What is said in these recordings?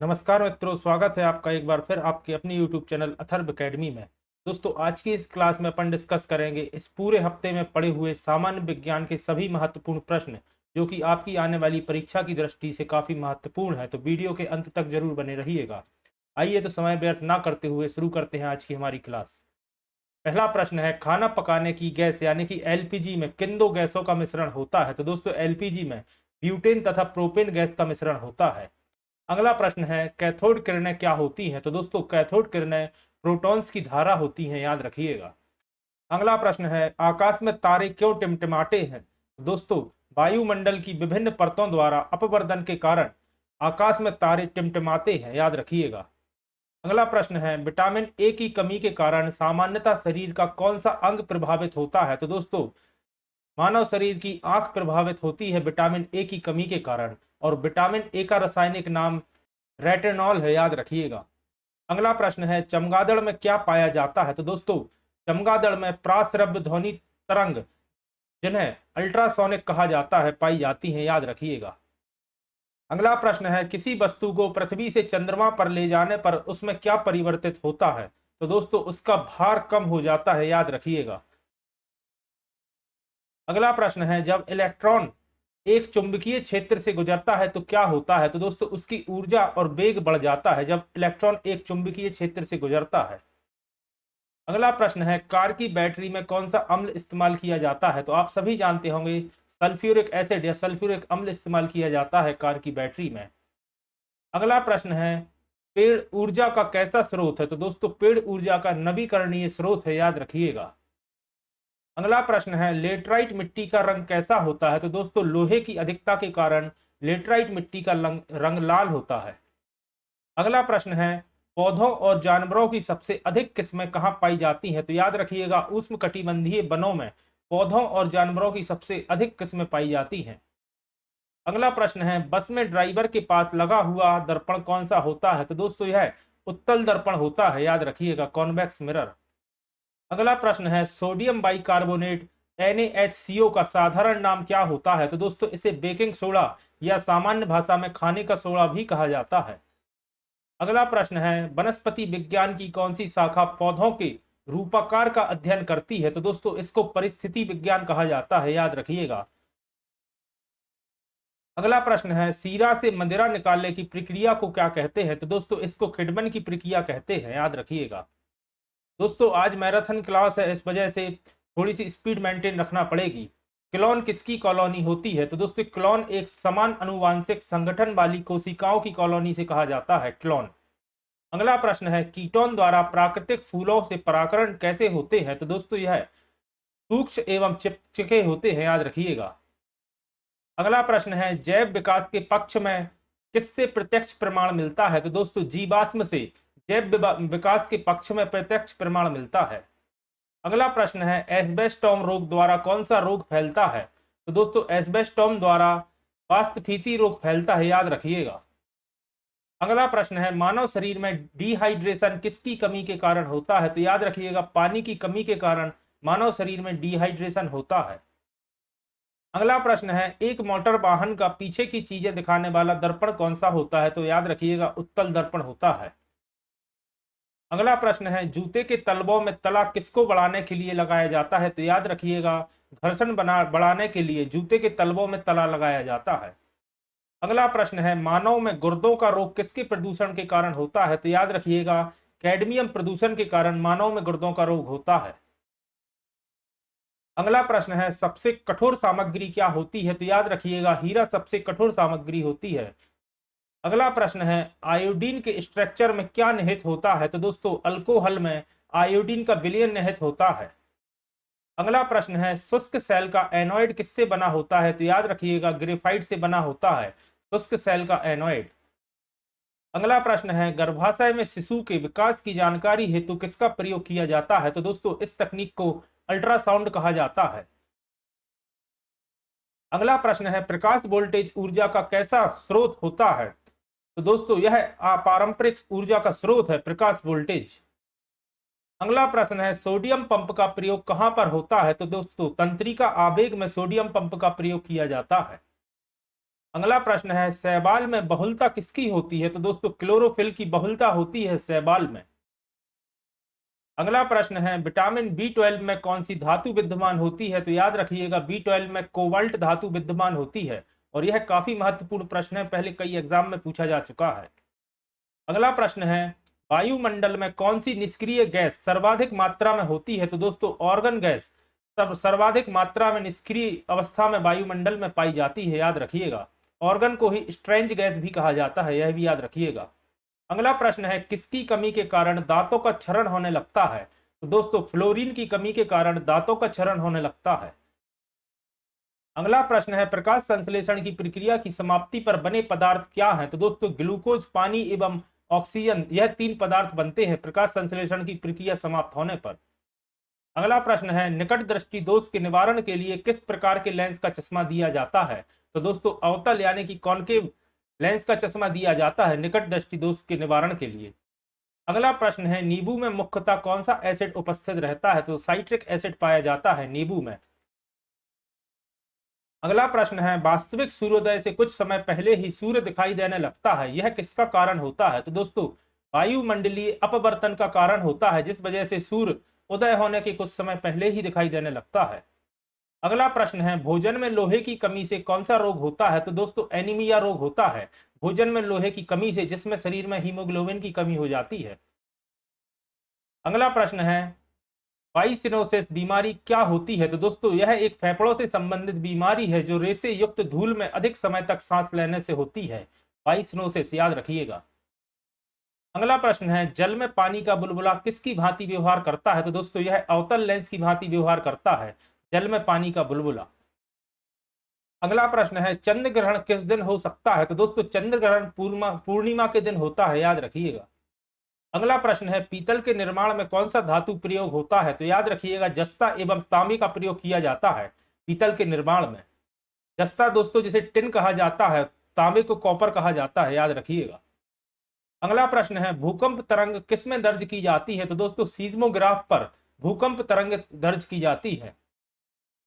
नमस्कार मित्रों, स्वागत है आपका एक बार फिर आपके अपनी YouTube चैनल अथर्व एकेडमी में। दोस्तों, आज की इस क्लास में अपन डिस्कस करेंगे इस पूरे हफ्ते में पढ़े हुए सामान्य विज्ञान के सभी महत्वपूर्ण प्रश्न जो कि आपकी आने वाली परीक्षा की दृष्टि से काफी महत्वपूर्ण है। तो वीडियो के अंत तक जरूर बने रहिएगा। आइए तो समय व्यर्थ ना करते हुए शुरू करते हैं आज की हमारी क्लास। पहला प्रश्न है, खाना पकाने की गैस यानी कि एलपीजी में किन दो गैसों का मिश्रण होता है? तो दोस्तों, एलपीजी में ब्यूटेन तथा प्रोपेन गैस का मिश्रण होता है। अगला प्रश्न है, कैथोड किरणें क्या होती हैं? तो दोस्तों, कैथोड किरणें प्रोटॉन्स की धारा होती हैं, याद रखिएगा। अगला प्रश्न है, आकाश में तारे क्यों टिमटिमाते हैं? तो दोस्तों, वायुमंडल की विभिन्न परतों द्वारा अपवर्तन के कारण आकाश में तारे टिमटिमाते हैं, याद रखिएगा। अगला प्रश्न है, विटामिन ए की कमी के कारण सामान्यतः शरीर का कौन सा अंग प्रभावित होता है? तो दोस्तों, मानव शरीर की आंख प्रभावित होती है विटामिन ए की कमी के कारण, और विटामिन ए का रासायनिक नाम रेटिनॉल है, याद रखिएगा। अगला प्रश्न है, चमगादड़ में क्या पाया जाता है? तो दोस्तों, चमगादड़ में प्रासरब्य ध्वनि तरंग, जिन्हें अल्ट्रासोनिक कहा जाता है, पाई जाती हैं, याद रखिएगा। अगला प्रश्न है, किसी वस्तु को पृथ्वी से चंद्रमा पर ले जाने पर उसमें क्या परिवर्तित होता है? तो दोस्तों, उसका भार कम हो जाता है, याद रखिएगा। अगला प्रश्न है, जब इलेक्ट्रॉन एक चुंबकीय क्षेत्र से गुजरता है तो क्या होता है? तो दोस्तों, उसकी ऊर्जा और वेग बढ़ जाता है जब इलेक्ट्रॉन एक चुंबकीय क्षेत्र से गुजरता है। अगला प्रश्न है, कार की बैटरी में कौन सा अम्ल इस्तेमाल किया जाता है? तो आप सभी जानते होंगे, सल्फ्यूरिक एसिड या सल्फ्यूरिक अम्ल इस्तेमाल किया जाता है कार की बैटरी में। अगला प्रश्न है, पेड़ ऊर्जा का कैसा स्रोत है? तो दोस्तों, पेड़ ऊर्जा का नवीकरणीय स्रोत है, याद रखिएगा। अगला प्रश्न है, लेटराइट मिट्टी का रंग कैसा होता है? तो दोस्तों, लोहे की अधिकता के कारण लेटराइट मिट्टी का रंग लाल होता है। अगला प्रश्न है, पौधों और जानवरों की सबसे अधिक किस्में कहाँ पाई जाती हैं? तो याद रखिएगा, उष्णकटिबंधीय वनों में पौधों और जानवरों की सबसे अधिक किस्में पाई जाती हैं। अगला प्रश्न है, बस में ड्राइवर के पास लगा हुआ दर्पण कौन सा होता है? तो दोस्तों, यह उत्तल दर्पण होता है, याद रखिएगा, कॉन्वेक्स मिरर। अगला प्रश्न है, सोडियम बाइकार्बोनेट NaHCO का साधारण नाम क्या होता है? तो दोस्तों, इसे बेकिंग सोडा या सामान्य भाषा में खाने का सोडा भी कहा जाता है। अगला प्रश्न है, वनस्पति विज्ञान की कौन सी शाखा पौधों के रूपाकार का अध्ययन करती है? तो दोस्तों, इसको परिस्थिति विज्ञान कहा जाता है, याद रखिएगा। अगला प्रश्न है, सीरा से मदिरा निकालने की प्रक्रिया को क्या कहते हैं? तो दोस्तों, इसको खिडमन की प्रक्रिया कहते हैं, याद रखिएगा। दोस्तों, आज मैराथन क्लास है, इस वजह से थोड़ी सी स्पीड मेंटेन रखना पड़ेगी। क्लोन किसकी कॉलोनी होती है? तो दोस्तों, क्लोन एक समान अनुवांशिक संगठन वाली कोशिकाओं की कॉलोनी से कहा जाता है, क्लोन। अगला प्रश्न है, कीटोन द्वारा प्राकृतिक फूलों से परागण कैसे होते हैं? तो दोस्तों, यह सूक्ष्म एवं चिपचिके होते हैं, याद रखिएगा। अगला प्रश्न है, जैव विकास के पक्ष में किससे प्रत्यक्ष प्रमाण मिलता है? तो दोस्तों, जीवाश्म से जैव विकास के पक्ष में प्रत्यक्ष प्रमाण मिलता है। अगला प्रश्न है, एस्बेस्टोम रोग द्वारा कौन सा रोग फैलता है? तो दोस्तों, एस्बेस्टोम द्वारा वास्तफीति रोग फैलता है, याद रखिएगा। अगला प्रश्न है, मानव शरीर में डिहाइड्रेशन किसकी कमी के कारण होता है? तो याद रखिएगा, पानी की कमी के कारण मानव शरीर में डिहाइड्रेशन होता है। अगला प्रश्न है, एक मोटर वाहन का पीछे की चीजें दिखाने वाला दर्पण कौन सा होता है? तो याद रखिएगा, उत्तल दर्पण होता है। अगला प्रश्न है, जूते के तलवों में तला किसको बढ़ाने के लिए लगाया जाता है? तो याद रखिएगा, घर्षण बढ़ाने के लिए जूते के तलवों में तला लगाया जाता है। अगला प्रश्न है, मानव में गुर्दों का रोग किसके प्रदूषण के कारण होता है? तो याद रखिएगा, कैडमियम प्रदूषण के कारण मानव में गुर्दों का रोग होता है। अगला प्रश्न है, सबसे कठोर सामग्री क्या होती है? तो याद रखिएगा, हीरा सबसे कठोर सामग्री होती है। अगला प्रश्न है, आयोडीन के स्ट्रक्चर में क्या निहित होता है? तो दोस्तों, अल्कोहल में आयोडीन का विलयन निहित होता है। अगला प्रश्न है, शुष्क सेल का एनोइड किससे बना होता है? तो याद रखिएगा, ग्रेफाइट से बना होता है शुष्क सेल का एनोइड। अगला प्रश्न है, गर्भाशय में शिशु के विकास की जानकारी हेतु किसका प्रयोग किया जाता है? तो दोस्तों, इस तकनीक को अल्ट्रासाउंड कहा जाता है। अगला प्रश्न है, प्रकाश वोल्टेज ऊर्जा का कैसा स्रोत होता है? तो दोस्तों, यह पारंपरिक ऊर्जा का स्रोत है, प्रकाश वोल्टेज। अगला प्रश्न है, सोडियम पंप का प्रयोग कहां पर होता है? तो दोस्तों, तंत्रिका आवेग में सोडियम पंप का प्रयोग किया जाता है। अगला प्रश्न है शैवाल में बहुलता किसकी होती है? तो दोस्तों क्लोरोफिल की बहुलता होती है शैवाल में। अगला प्रश्न है विटामिन B12 में कौन सी धातु विद्यमान होती है? तो याद रखिएगा B12 में कोबाल्ट धातु विद्यमान होती है और यह काफी महत्वपूर्ण प्रश्न है, पहले कई एग्जाम में पूछा जा चुका है। अगला प्रश्न है वायुमंडल में कौन सी निष्क्रिय गैस सर्वाधिक मात्रा में होती है? तो दोस्तों ऑर्गन गैस सर्वाधिक मात्रा में निष्क्रिय अवस्था में वायुमंडल में पाई जाती है, याद रखिएगा। ऑर्गन को ही स्ट्रेंज गैस भी कहा जाता है, यह भी याद रखिएगा। अगला प्रश्न है किसकी कमी के कारण दांतों का क्षरण होने लगता है? तो दोस्तों फ्लोरीन की कमी के कारण दांतों का क्षरण होने लगता है। अगला प्रश्न है प्रकाश संश्लेषण की प्रक्रिया की समाप्ति पर बने पदार्थ क्या हैं? तो दोस्तों ग्लूकोज, पानी एवं ऑक्सीजन, यह 3 पदार्थ बनते हैं प्रकाश संश्लेषण की प्रक्रिया समाप्त होने पर। अगला प्रश्न है निकट दृष्टि दोष के निवारण के लिए किस प्रकार के लेंस का चश्मा दिया जाता है? तो दोस्तों अवतल यानी कि कॉनकेव लेंस का चश्मा दिया जाता है निकट दृष्टि दोष के निवारण के लिए। अगला प्रश्न है नींबू में मुख्यतः कौन सा एसिड उपस्थित रहता है? तो साइट्रिक एसिड पाया जाता है नींबू में। अगला प्रश्न है वास्तविक सूर्योदय से कुछ समय पहले ही सूर्य दिखाई देने लगता है, यह किसका कारण होता है? तो दोस्तों वायुमंडलीय अपवर्तन का कारण होता है, जिस वजह से सूर्य उदय होने के कुछ समय पहले ही दिखाई देने लगता है। अगला प्रश्न है भोजन में लोहे की कमी से कौन सा रोग होता है? तो दोस्तों एनीमिया रोग होता है भोजन में लोहे की कमी से, जिसमें शरीर में हीमोग्लोबिन की कमी हो जाती है। अगला प्रश्न है वाइसिनोसिस बीमारी क्या होती है? तो दोस्तों यह एक फेफड़ों से संबंधित बीमारी है जो रेशे युक्त धूल में अधिक समय तक सांस लेने से होती है, वाइसिनोसिस, याद रखिएगा। अगला प्रश्न है जल में पानी का बुलबुला किसकी भांति व्यवहार करता है? तो दोस्तों यह अवतल लेंस की भांति व्यवहार करता है जल में पानी का बुलबुला। अगला प्रश्न है चंद्र ग्रहण किस दिन हो सकता है? तो दोस्तों चंद्र ग्रहण पूर्णिमा के दिन होता है, याद रखिएगा। अगला प्रश्न है पीतल के निर्माण में कौन सा धातु प्रयोग होता है? तो याद रखिएगा जस्ता एवं तांबे का प्रयोग किया जाता है पीतल के निर्माण में। जस्ता दोस्तों जिसे टिन कहा जाता है, तांबे को कॉपर कहा जाता है, याद रखिएगा। अगला प्रश्न है भूकंप तरंग किस में दर्ज की जाती है? तो दोस्तों सीस्मोग्राफ पर भूकंप तरंग दर्ज की जाती है।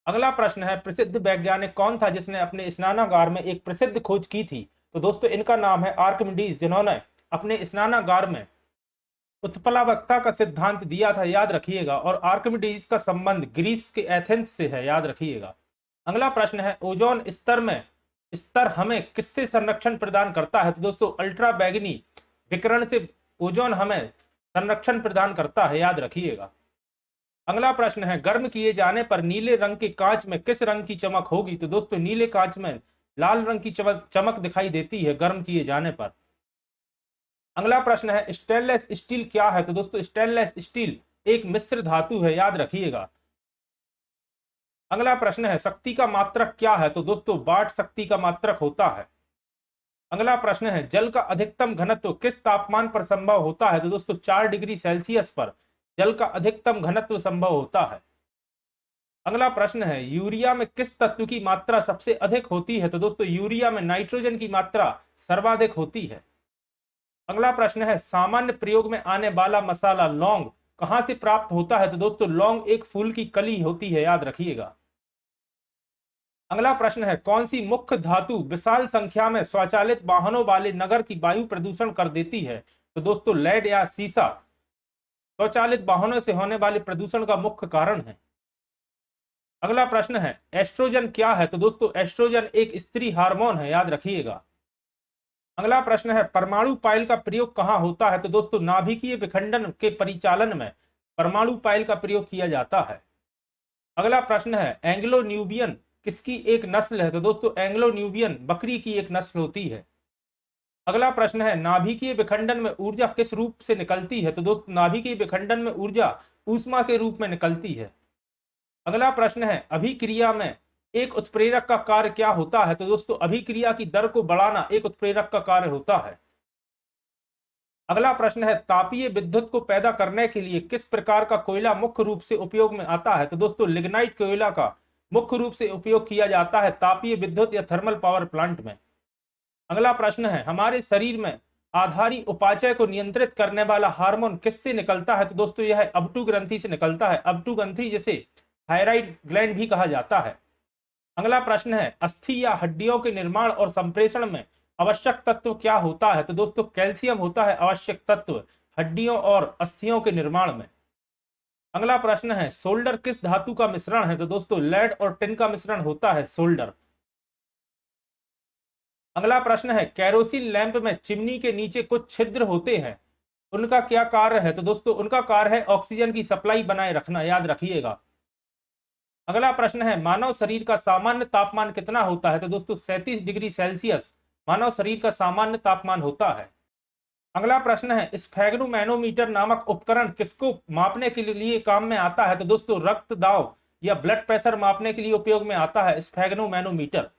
अगला प्रश्न है प्रसिद्ध वैज्ञानिक कौन था जिसने अपने स्नानागार में एक प्रसिद्ध खोज की थी? तो दोस्तों इनका नाम है आर्किमिडीज, जिन्होंने अपने स्नानागार में उत्प्लावकता का सिद्धांत दिया था, याद रखिएगा। और आर्किमिडीज का संबंध ग्रीस के एथेंस से है, याद रखिएगा। अगला प्रश्न है ओजोन स्तर हमें किससे संरक्षण प्रदान करता है? तो दोस्तों अल्ट्रा बैगनी विकिरण से ओजोन हमें संरक्षण प्रदान करता है, याद रखिएगा। अगला प्रश्न है गर्म किए जाने पर नीले रंग के कांच में किस रंग की चमक होगी? तो दोस्तों नीले कांच में लाल रंग की चमक दिखाई देती है गर्म किए जाने पर। अगला प्रश्न है स्टेनलेस स्टील क्या है? तो दोस्तों स्टेनलेस स्टील एक मिश्र धातु है, याद रखिएगा। अगला प्रश्न है शक्ति का मात्रक क्या है? तो दोस्तों वाट शक्ति का मात्रक होता है। अगला प्रश्न है जल का अधिकतम घनत्व किस तापमान पर संभव होता है? तो दोस्तों 4 डिग्री सेल्सियस पर जल का अधिकतम घनत्व संभव होता है। अगला प्रश्न है यूरिया में किस तत्व की मात्रा सबसे अधिक होती है? तो दोस्तों यूरिया में नाइट्रोजन की मात्रा सर्वाधिक होती है। अगला प्रश्न है सामान्य प्रयोग में आने वाला मसाला लौंग कहां से प्राप्त होता है? तो दोस्तों लौंग एक फूल की कली होती है, याद रखिएगा। अगला प्रश्न है कौन सी मुख्य धातु विशाल संख्या में स्वचालित वाहनों वाले नगर की वायु प्रदूषण कर देती है? तो दोस्तों लेड या सीसा स्वचालित वाहनों से होने वाले प्रदूषण का मुख्य कारण है। अगला प्रश्न है एस्ट्रोजन क्या है? तो दोस्तों एस्ट्रोजन एक स्त्री हार्मोन है, याद रखिएगा। अगला प्रश्न है परमाणु पाइल का प्रयोग कहां होता है? तो दोस्तों नाभिकीय विखंडन के परिचालन में परमाणु पाइल का प्रयोग किया जाता है। अगला प्रश्न है एंग्लो न्यूबियन किसकी एक नस्ल है? तो दोस्तों एंग्लो न्यूबियन बकरी की एक नस्ल होती है। अगला प्रश्न है नाभिकीय विखंडन में ऊर्जा किस रूप से निकलती है? तो दोस्तों नाभिकीय विखंडन में ऊर्जा ऊष्मा के रूप में निकलती है। अगला प्रश्न है अभिक्रिया में एक उत्प्रेरक का कार्य क्या होता है? तो दोस्तों अभिक्रिया की दर को बढ़ाना एक उत्प्रेरक का कार्य होता है। अगला प्रश्न है तापीय विद्युत को पैदा करने के लिए किस प्रकार का कोयला मुख्य रूप से उपयोग में आता है? तो दोस्तों लिग्नाइट कोयला का मुख्य रूप से उपयोग किया जाता है तापीय विद्युत या थर्मल पावर प्लांट में। अगला प्रश्न है हमारे शरीर में आधारी उपाचय को नियंत्रित करने वाला हार्मोन किससे निकलता है? तो दोस्तों यह अबटू ग्रंथि से निकलता है। अबटू ग्रंथि जिसे थायराइड ग्लैंड भी कहा जाता है। अगला प्रश्न है अस्थि या हड्डियों के निर्माण और संप्रेषण में आवश्यक तत्व क्या होता है? तो दोस्तों कैल्शियम होता है आवश्यक तत्व हड्डियों और अस्थियों के निर्माण में। अगला प्रश्न है सोल्डर किस धातु का मिश्रण है? तो दोस्तों लेड और टिन का मिश्रण होता है सोल्डर। अगला प्रश्न है कैरोसिन लैंप में चिमनी के नीचे कुछ छिद्र होते हैं, उनका क्या कार्य है? तो दोस्तों उनका कार्य है ऑक्सीजन की सप्लाई बनाए रखना, याद रखिएगा। अगला प्रश्न है मानव शरीर का सामान्य तापमान कितना होता है? तो दोस्तों 37 डिग्री सेल्सियस मानव शरीर का सामान्य तापमान होता है। अगला प्रश्न है स्फेगनोमैनोमीटर नामक उपकरण किसको मापने के लिए काम में आता है? तो दोस्तों रक्त दाब या ब्लड प्रेशर मापने के लिए उपयोग में आता है स्फेगनोमैनोमीटर।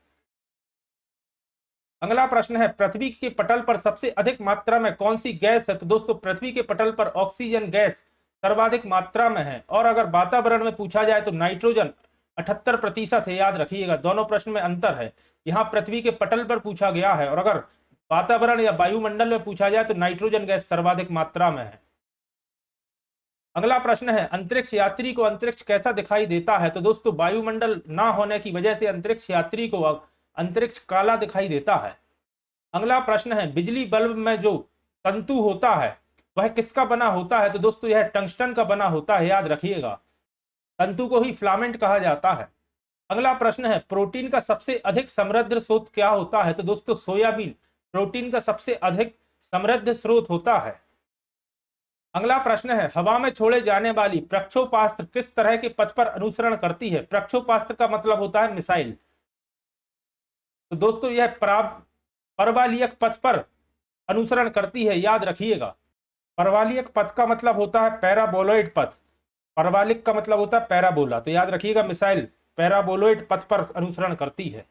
अगला प्रश्न है पृथ्वी के पटल पर सबसे अधिक मात्रा में कौन सी गैस है? तो दोस्तों पृथ्वी के पटल पर ऑक्सीजन गैस सर्वाधिक मात्रा में है, और अगर वातावरण में पूछा जाए तो नाइट्रोजन 78% है, याद रखिएगा। दोनों प्रश्न में अंतर है, यहाँ पृथ्वी के पटल पर पूछा गया है और अगर वातावरण या वायुमंडल में पूछा जाए तो नाइट्रोजन गैस सर्वाधिक मात्रा में है। अगला प्रश्न है अंतरिक्ष यात्री को अंतरिक्ष कैसा दिखाई देता है? तो दोस्तों वायुमंडल ना होने की वजह से अंतरिक्ष यात्री को अंतरिक्ष काला दिखाई देता है। अगला प्रश्न है बिजली बल्ब में जो तंतु होता है वह किसका बना होता है? तो दोस्तों यह टंगस्टन का बना होता है, याद रखिएगा। तंतु को ही फिलामेंट कहा जाता है। अगला प्रश्न है प्रोटीन का सबसे अधिक समृद्ध स्रोत क्या होता है? तो दोस्तों सोयाबीन प्रोटीन का सबसे अधिक समृद्ध स्रोत होता है। अगला प्रश्न है हवा में छोड़े जाने वाली प्रक्षोपास्त्र किस तरह के पथ पर अनुसरण करती है? प्रक्षोपास्त्र का मतलब होता है मिसाइल। तो दोस्तों यह परवालियक पथ पर अनुसरण करती है, याद रखिएगा। परवालियक पथ का मतलब होता है पैराबोलॉइड पथ, परवालिक का मतलब होता है पैराबोला, तो याद रखिएगा मिसाइल पैराबोलॉइड पथ पर अनुसरण करती है।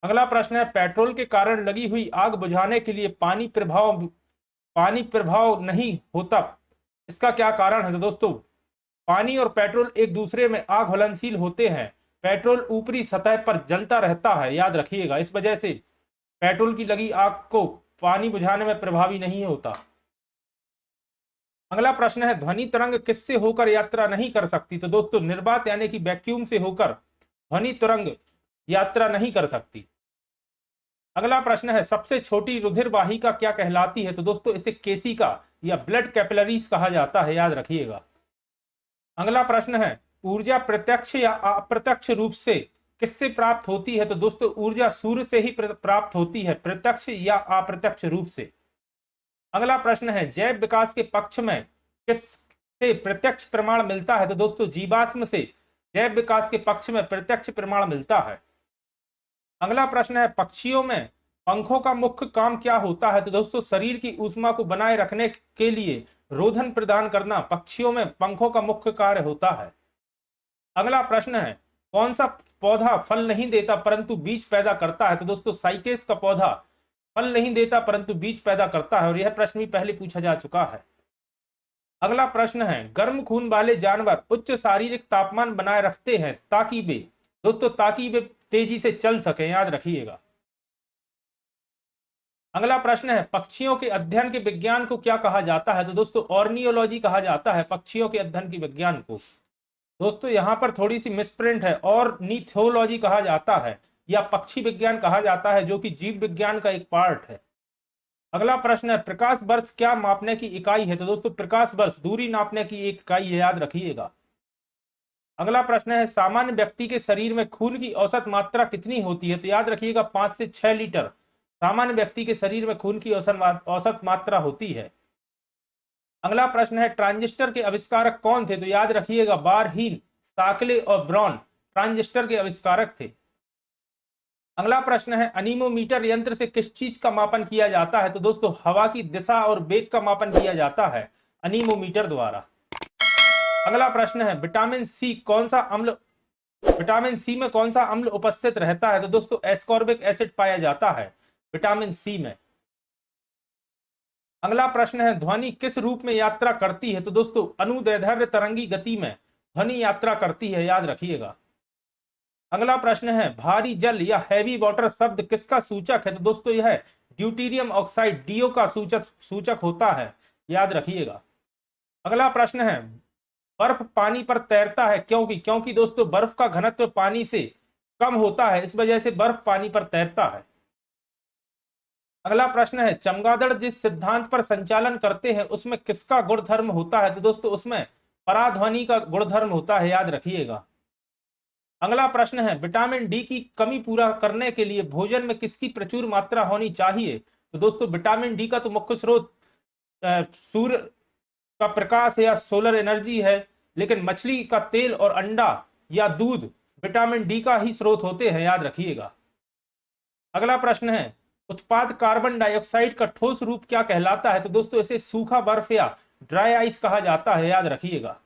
अगला प्रश्न है पेट्रोल के कारण लगी हुई आग बुझाने के लिए पानी प्रभाव नहीं होता, इसका क्या कारण है? तो दोस्तों पानी और पेट्रोल एक दूसरे में आग घुलनशील होते हैं, पेट्रोल ऊपरी सतह पर जलता रहता है, याद रखिएगा। इस वजह से पेट्रोल की लगी आग को पानी बुझाने में प्रभावी नहीं होता। अगला प्रश्न है ध्वनि तरंग किससे होकर यात्रा नहीं कर सकती? तो दोस्तों निर्वात यानी कि वैक्यूम से होकर ध्वनि तरंग यात्रा नहीं कर सकती। अगला प्रश्न है सबसे छोटी रुधिर वाहिका क्या कहलाती है? तो दोस्तों इसे केशिका या ब्लड कैपिलरीज कहा जाता है, याद रखिएगा। अगला प्रश्न है ऊर्जा प्रत्यक्ष या अप्रत्यक्ष रूप से किससे प्राप्त होती है? तो दोस्तों ऊर्जा सूर्य से ही प्राप्त होती है, प्रत्यक्ष या अप्रत्यक्ष रूप से। अगला प्रश्न है जैव विकास के पक्ष में किससे प्रत्यक्ष प्रमाण मिलता है? तो दोस्तों जीवाश्म से जैव विकास के पक्ष में प्रत्यक्ष प्रमाण मिलता है। अगला प्रश्न है पक्षियों में पंखों का मुख्य काम क्या होता है? तो दोस्तों शरीर की ऊष्मा को बनाए रखने के लिए रोधन प्रदान करना पक्षियों में पंखों का मुख्य कार्य होता है। अगला प्रश्न है कौन सा पौधा फल नहीं देता परंतु बीज पैदा करता है? तो दोस्तों साइकेस का पौधा फल नहीं देता परंतु बीज पैदा करता है, और यह प्रश्न भी पहले पूछा जा चुका है। अगला प्रश्न है गर्म खून वाले जानवर उच्च शारीरिक तापमान बनाए रखते हैं ताकि वे तेजी से चल सके, याद रखिएगा। अगला प्रश्न है पक्षियों के अध्ययन के विज्ञान को क्या कहा जाता है? तो दोस्तों ऑर्नियोलॉजी कहा जाता है पक्षियों के अध्ययन के विज्ञान को। दोस्तों यहां पर थोड़ी सी मिसप्रिंट है, ऑर्निथोलॉजी कहा जाता है या पक्षी विज्ञान कहा जाता है, जो कि जीव विज्ञान का एक पार्ट है। अगला प्रश्न है प्रकाश वर्ष क्या मापने की इकाई है? तो दोस्तों प्रकाश वर्ष दूरी नापने की एक इकाई है, याद रखिएगा। अगला प्रश्न है सामान्य व्यक्ति के शरीर में खून की औसत मात्रा कितनी होती है? तो याद रखिएगा 5 से 6 लीटर सामान्य व्यक्ति के शरीर में खून की औसत मात्रा होती है। अगला प्रश्न है ट्रांजिस्टर के आविष्कारक कौन थे? तो याद रखिएगा बारहीन, साकले और ब्राउन ट्रांजिस्टर के आविष्कारक थे। अगला प्रश्न है अनीमोमीटर यंत्र से किस चीज का मापन किया जाता है? तो दोस्तों हवा की दिशा और वेग का मापन किया जाता है अनीमोमीटर द्वारा। अगला प्रश्न है विटामिन सी में कौन सा अम्ल उपस्थित रहता है? तो दोस्तों एस्कॉर्बिक एसिड पाया जाता है विटामिन सी में। अगला प्रश्न है ध्वनि किस रूप में यात्रा करती है? तो दोस्तों अनुदैर्ध्य तरंगी गति में ध्वनि यात्रा करती है, याद रखिएगा। अगला प्रश्न है भारी जल या हैवी वाटर शब्द किसका सूचक है? तो दोस्तों यह ड्यूटीरियम ऑक्साइड डीओ का सूचक होता है, याद रखिएगा। अगला प्रश्न है बर्फ पानी पर तैरता है क्योंकि दोस्तों बर्फ का घनत्व पानी से कम होता है, इस वजह से बर्फ पानी पर तैरता है। अगला प्रश्न है, चमगादड़ जिस सिद्धांत पर संचालन करते हैं उसमें किसका गुणधर्म होता है? तो दोस्तों उसमें पराध्वनि का गुणधर्म होता है, याद रखिएगा। अगला प्रश्न है, विटामिन डी की कमी पूरा करने के लिए भोजन में किसकी प्रचुर मात्रा होनी चाहिए? तो दोस्तों विटामिन डी का तो मुख्य स्रोत सूर्य का प्रकाश या सोलर एनर्जी है, लेकिन मछली का तेल और अंडा या दूध विटामिन डी का ही स्रोत होते हैं, याद रखिएगा। अगला प्रश्न है, उत्पाद कार्बन डाइऑक्साइड का ठोस रूप क्या कहलाता है? तो दोस्तों इसे सूखा बर्फ या ड्राई आइस कहा जाता है, याद रखिएगा।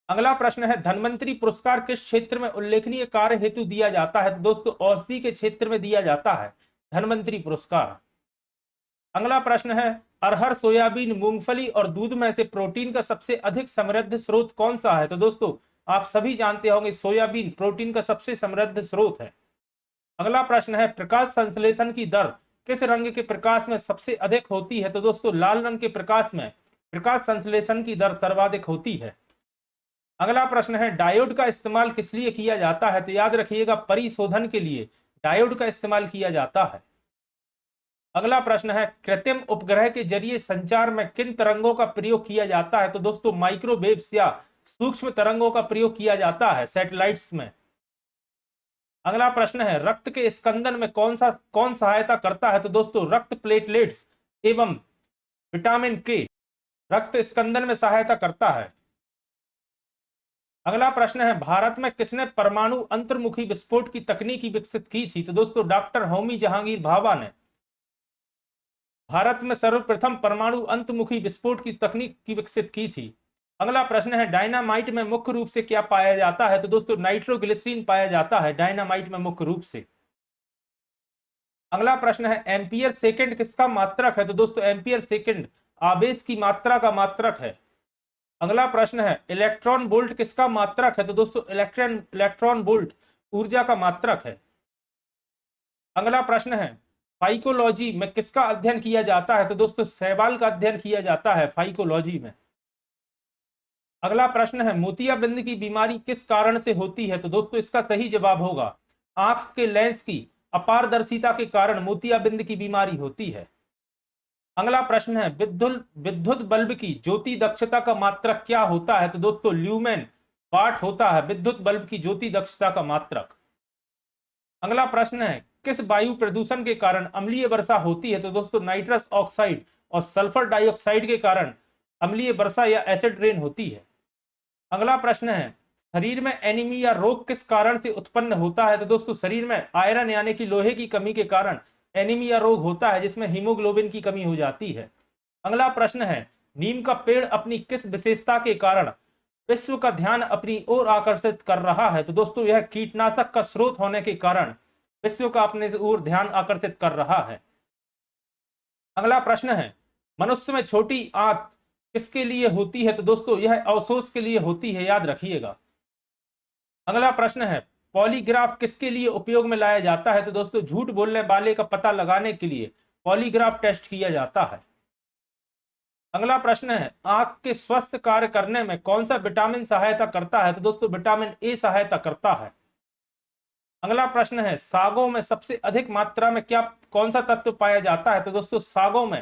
अगला प्रश्न है, धन्वंतरी पुरस्कार किस क्षेत्र में उल्लेखनीय कार्य हेतु दिया जाता है? तो दोस्तों औषधि के क्षेत्र में दिया जाता है धन्वंतरी पुरस्कार। अगला प्रश्न है, अरहर, सोयाबीन, मूंगफली और दूध में से प्रोटीन का सबसे अधिक समृद्ध स्रोत कौन सा है? तो दोस्तों आप सभी जानते होंगे सोयाबीन प्रोटीन का सबसे समृद्ध स्रोत है। अगला प्रश्न है, प्रकाश संश्लेषण की दर किस रंग के प्रकाश में सबसे अधिक होती है? तो दोस्तों लाल रंग के प्रकाश में प्रकाश संश्लेषण की दर सर्वाधिक होती है। अगला प्रश्न है, डायोड का इस्तेमाल किस लिए किया जाता है? तो याद रखिएगा परिशोधन के लिए डायोड का इस्तेमाल किया जाता है। अगला प्रश्न है, कृत्रिम उपग्रह के जरिए संचार में किन तरंगों का प्रयोग किया जाता है? तो दोस्तों माइक्रोवेव्स या सूक्ष्म तरंगों का प्रयोग किया जाता है सैटेलाइट्स में। अगला प्रश्न है, रक्त के स्कंदन में कौन सहायता करता है? तो दोस्तों रक्त प्लेटलेट्स एवं विटामिन के रक्त स्कंदन में सहायता करता है। अगला प्रश्न है, भारत में किसने परमाणु अंतर्मुखी विस्फोट की तकनीक विकसित की थी? तो दोस्तों डॉक्टर होमी जहांगीर भाभा ने भारत में सर्वप्रथम परमाणु अंतर्मुखी विस्फोट की तकनीक विकसित की थी। अगला प्रश्न है, डायनामाइट में मुख्य रूप से क्या पाया जाता है? तो दोस्तों नाइट्रोग्लिसरीन पाया जाता है डायनामाइट में मुख्य रूप से। अगला प्रश्न है, एम्पियर सेकंड किसका मात्रक है? तो दोस्तों एम्पियर सेकंड आवेश की मात्रा का मात्रक है। अगला प्रश्न है, इलेक्ट्रॉन वोल्ट किसका मात्रक है? तो दोस्तों इलेक्ट्रॉन वोल्ट ऊर्जा का मात्रक है। अगला प्रश्न है, फाइकोलॉजी में किसका अध्ययन किया जाता है? तो दोस्तों शैवाल का अध्ययन किया जाता है फाइकोलॉजी में। अगला प्रश्न है, मोतियाबिंद की बीमारी किस कारण से होती है? तो दोस्तों इसका सही जवाब होगा आंख के लेंस की अपारदर्शिता के कारण मोतियाबिंद की बीमारी होती है। अगला प्रश्न है, विद्युत बल्ब की ज्योति दक्षता का मात्रक क्या होता है? तो दोस्तों ल्यूमेन वाट होता है विद्युत बल्ब की ज्योति दक्षता का मात्रक। अगला प्रश्न है, किस वायु प्रदूषण के कारण अम्लीय वर्षा होती है? तो दोस्तों नाइट्रस ऑक्साइड और सल्फर डाइऑक्साइड के कारण अम्लीय वर्षा या एसिड रेन होती है। अगला प्रश्न है, शरीर में एनीमिया रोग किस कारण से उत्पन्न होता है? तो दोस्तों शरीर में आयरन यानी कि लोहे की कमी के कारण एनीमिया रोग होता है, जिसमें हीमोग्लोबिन की कमी हो जाती है। अगला प्रश्न है, नीम का पेड़ अपनी किस विशेषता के कारण विश्व का ध्यान अपनी ओर आकर्षित कर रहा है? तो दोस्तों यह कीटनाशक का स्रोत होने के कारण विश्व का अपने ओर ध्यान आकर्षित कर रहा है। अगला प्रश्न है, मनुष्य में छोटी आंत किसके लिए होती है? तो दोस्तों यह अवशोष के लिए होती है, याद रखिएगा। अगला प्रश्न है, पॉलीग्राफ किसके लिए उपयोग में लाया जाता है? तो दोस्तों झूठ बोलने वाले का पता लगाने के लिए पॉलीग्राफ टेस्ट किया जाता है। अगला प्रश्न है, आंख के स्वस्थ कार्य करने में कौन सा विटामिन सहायता करता है? तो दोस्तों विटामिन ए सहायता करता है। अगला प्रश्न है, सागों में सबसे अधिक मात्रा में कौन सा तत्व पाया जाता है? तो दोस्तों सागों में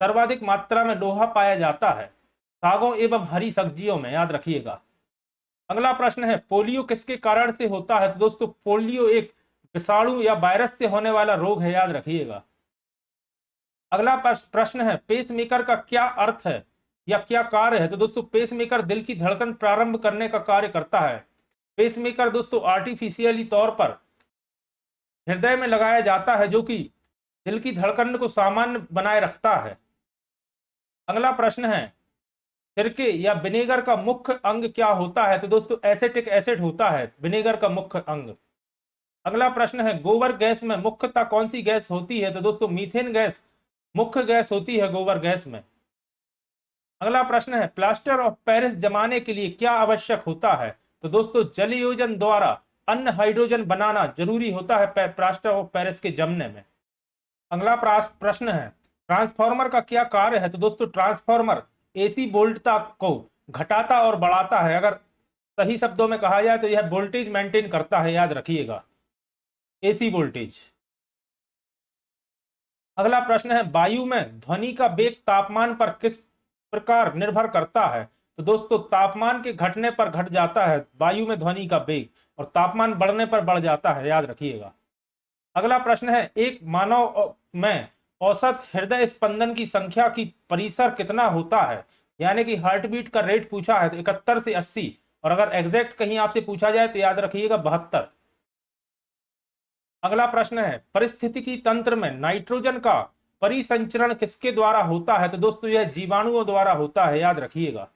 सर्वाधिक मात्रा में लोहा पाया जाता है, सागों एवं हरी सब्जियों में, याद रखिएगा। अगला प्रश्न है, पोलियो किसके कारण से होता है? तो दोस्तों पोलियो एक विषाणु या वायरस से होने वाला रोग है, याद रखिएगा। अगला प्रश्न है, पेसमेकर का क्या अर्थ है या क्या कार्य है? तो दोस्तों पेसमेकर दिल की धड़कन प्रारंभ करने का कार्य करता है। पेसमेकर दोस्तों आर्टिफिशियली तौर पर हृदय में लगाया जाता है, जो कि दिल की धड़कन को सामान्य बनाए रखता है। अगला प्रश्न है, सिरके या विनेगर का मुख्य अंग क्या होता है? तो दोस्तों एसिटिक एसिड होता है विनेगर का मुख्य अंग। अगला प्रश्न है, गोबर गैस में मुख्यतः कौन सी गैस होती है? तो दोस्तों मीथेन गैस मुख्य गैस होती है गोबर गैस में। अगला प्रश्न है, प्लास्टर ऑफ पेरिस जमाने के लिए क्या आवश्यक होता है? तो दोस्तों जलयोजन द्वारा अन्य हाइड्रोजन बनाना जरूरी होता है प्लास्टर ऑफ पेरिस के जमने में। अगला प्रश्न है, ट्रांसफार्मर का क्या कार्य है? तो दोस्तों ट्रांसफार्मर एसी वोल्टता को घटाता और बढ़ाता है। अगर सही शब्दों में कहा जाए तो यह वोल्टेज मेंटेन करता है, याद रखिएगा, एसी वोल्टेज। अगला प्रश्न है, वायु में ध्वनि का वेग तापमान पर किस प्रकार निर्भर करता है? तो दोस्तों तापमान के घटने पर घट जाता है वायु में ध्वनि का वेग, और तापमान बढ़ने पर बढ़ जाता है, याद रखिएगा। अगला प्रश्न है, एक मानव में औसत हृदय स्पंदन की संख्या की परिसर कितना होता है? यानी कि हार्ट बीट का रेट पूछा है तो 71 से 80, और अगर एग्जैक्ट कहीं आपसे पूछा जाए तो याद रखिएगा 72। अगला प्रश्न है, परिस्थितिकी तंत्र में नाइट्रोजन का परिसंचरण किसके द्वारा होता है? तो दोस्तों यह जीवाणुओं द्वारा होता है, याद रखिएगा।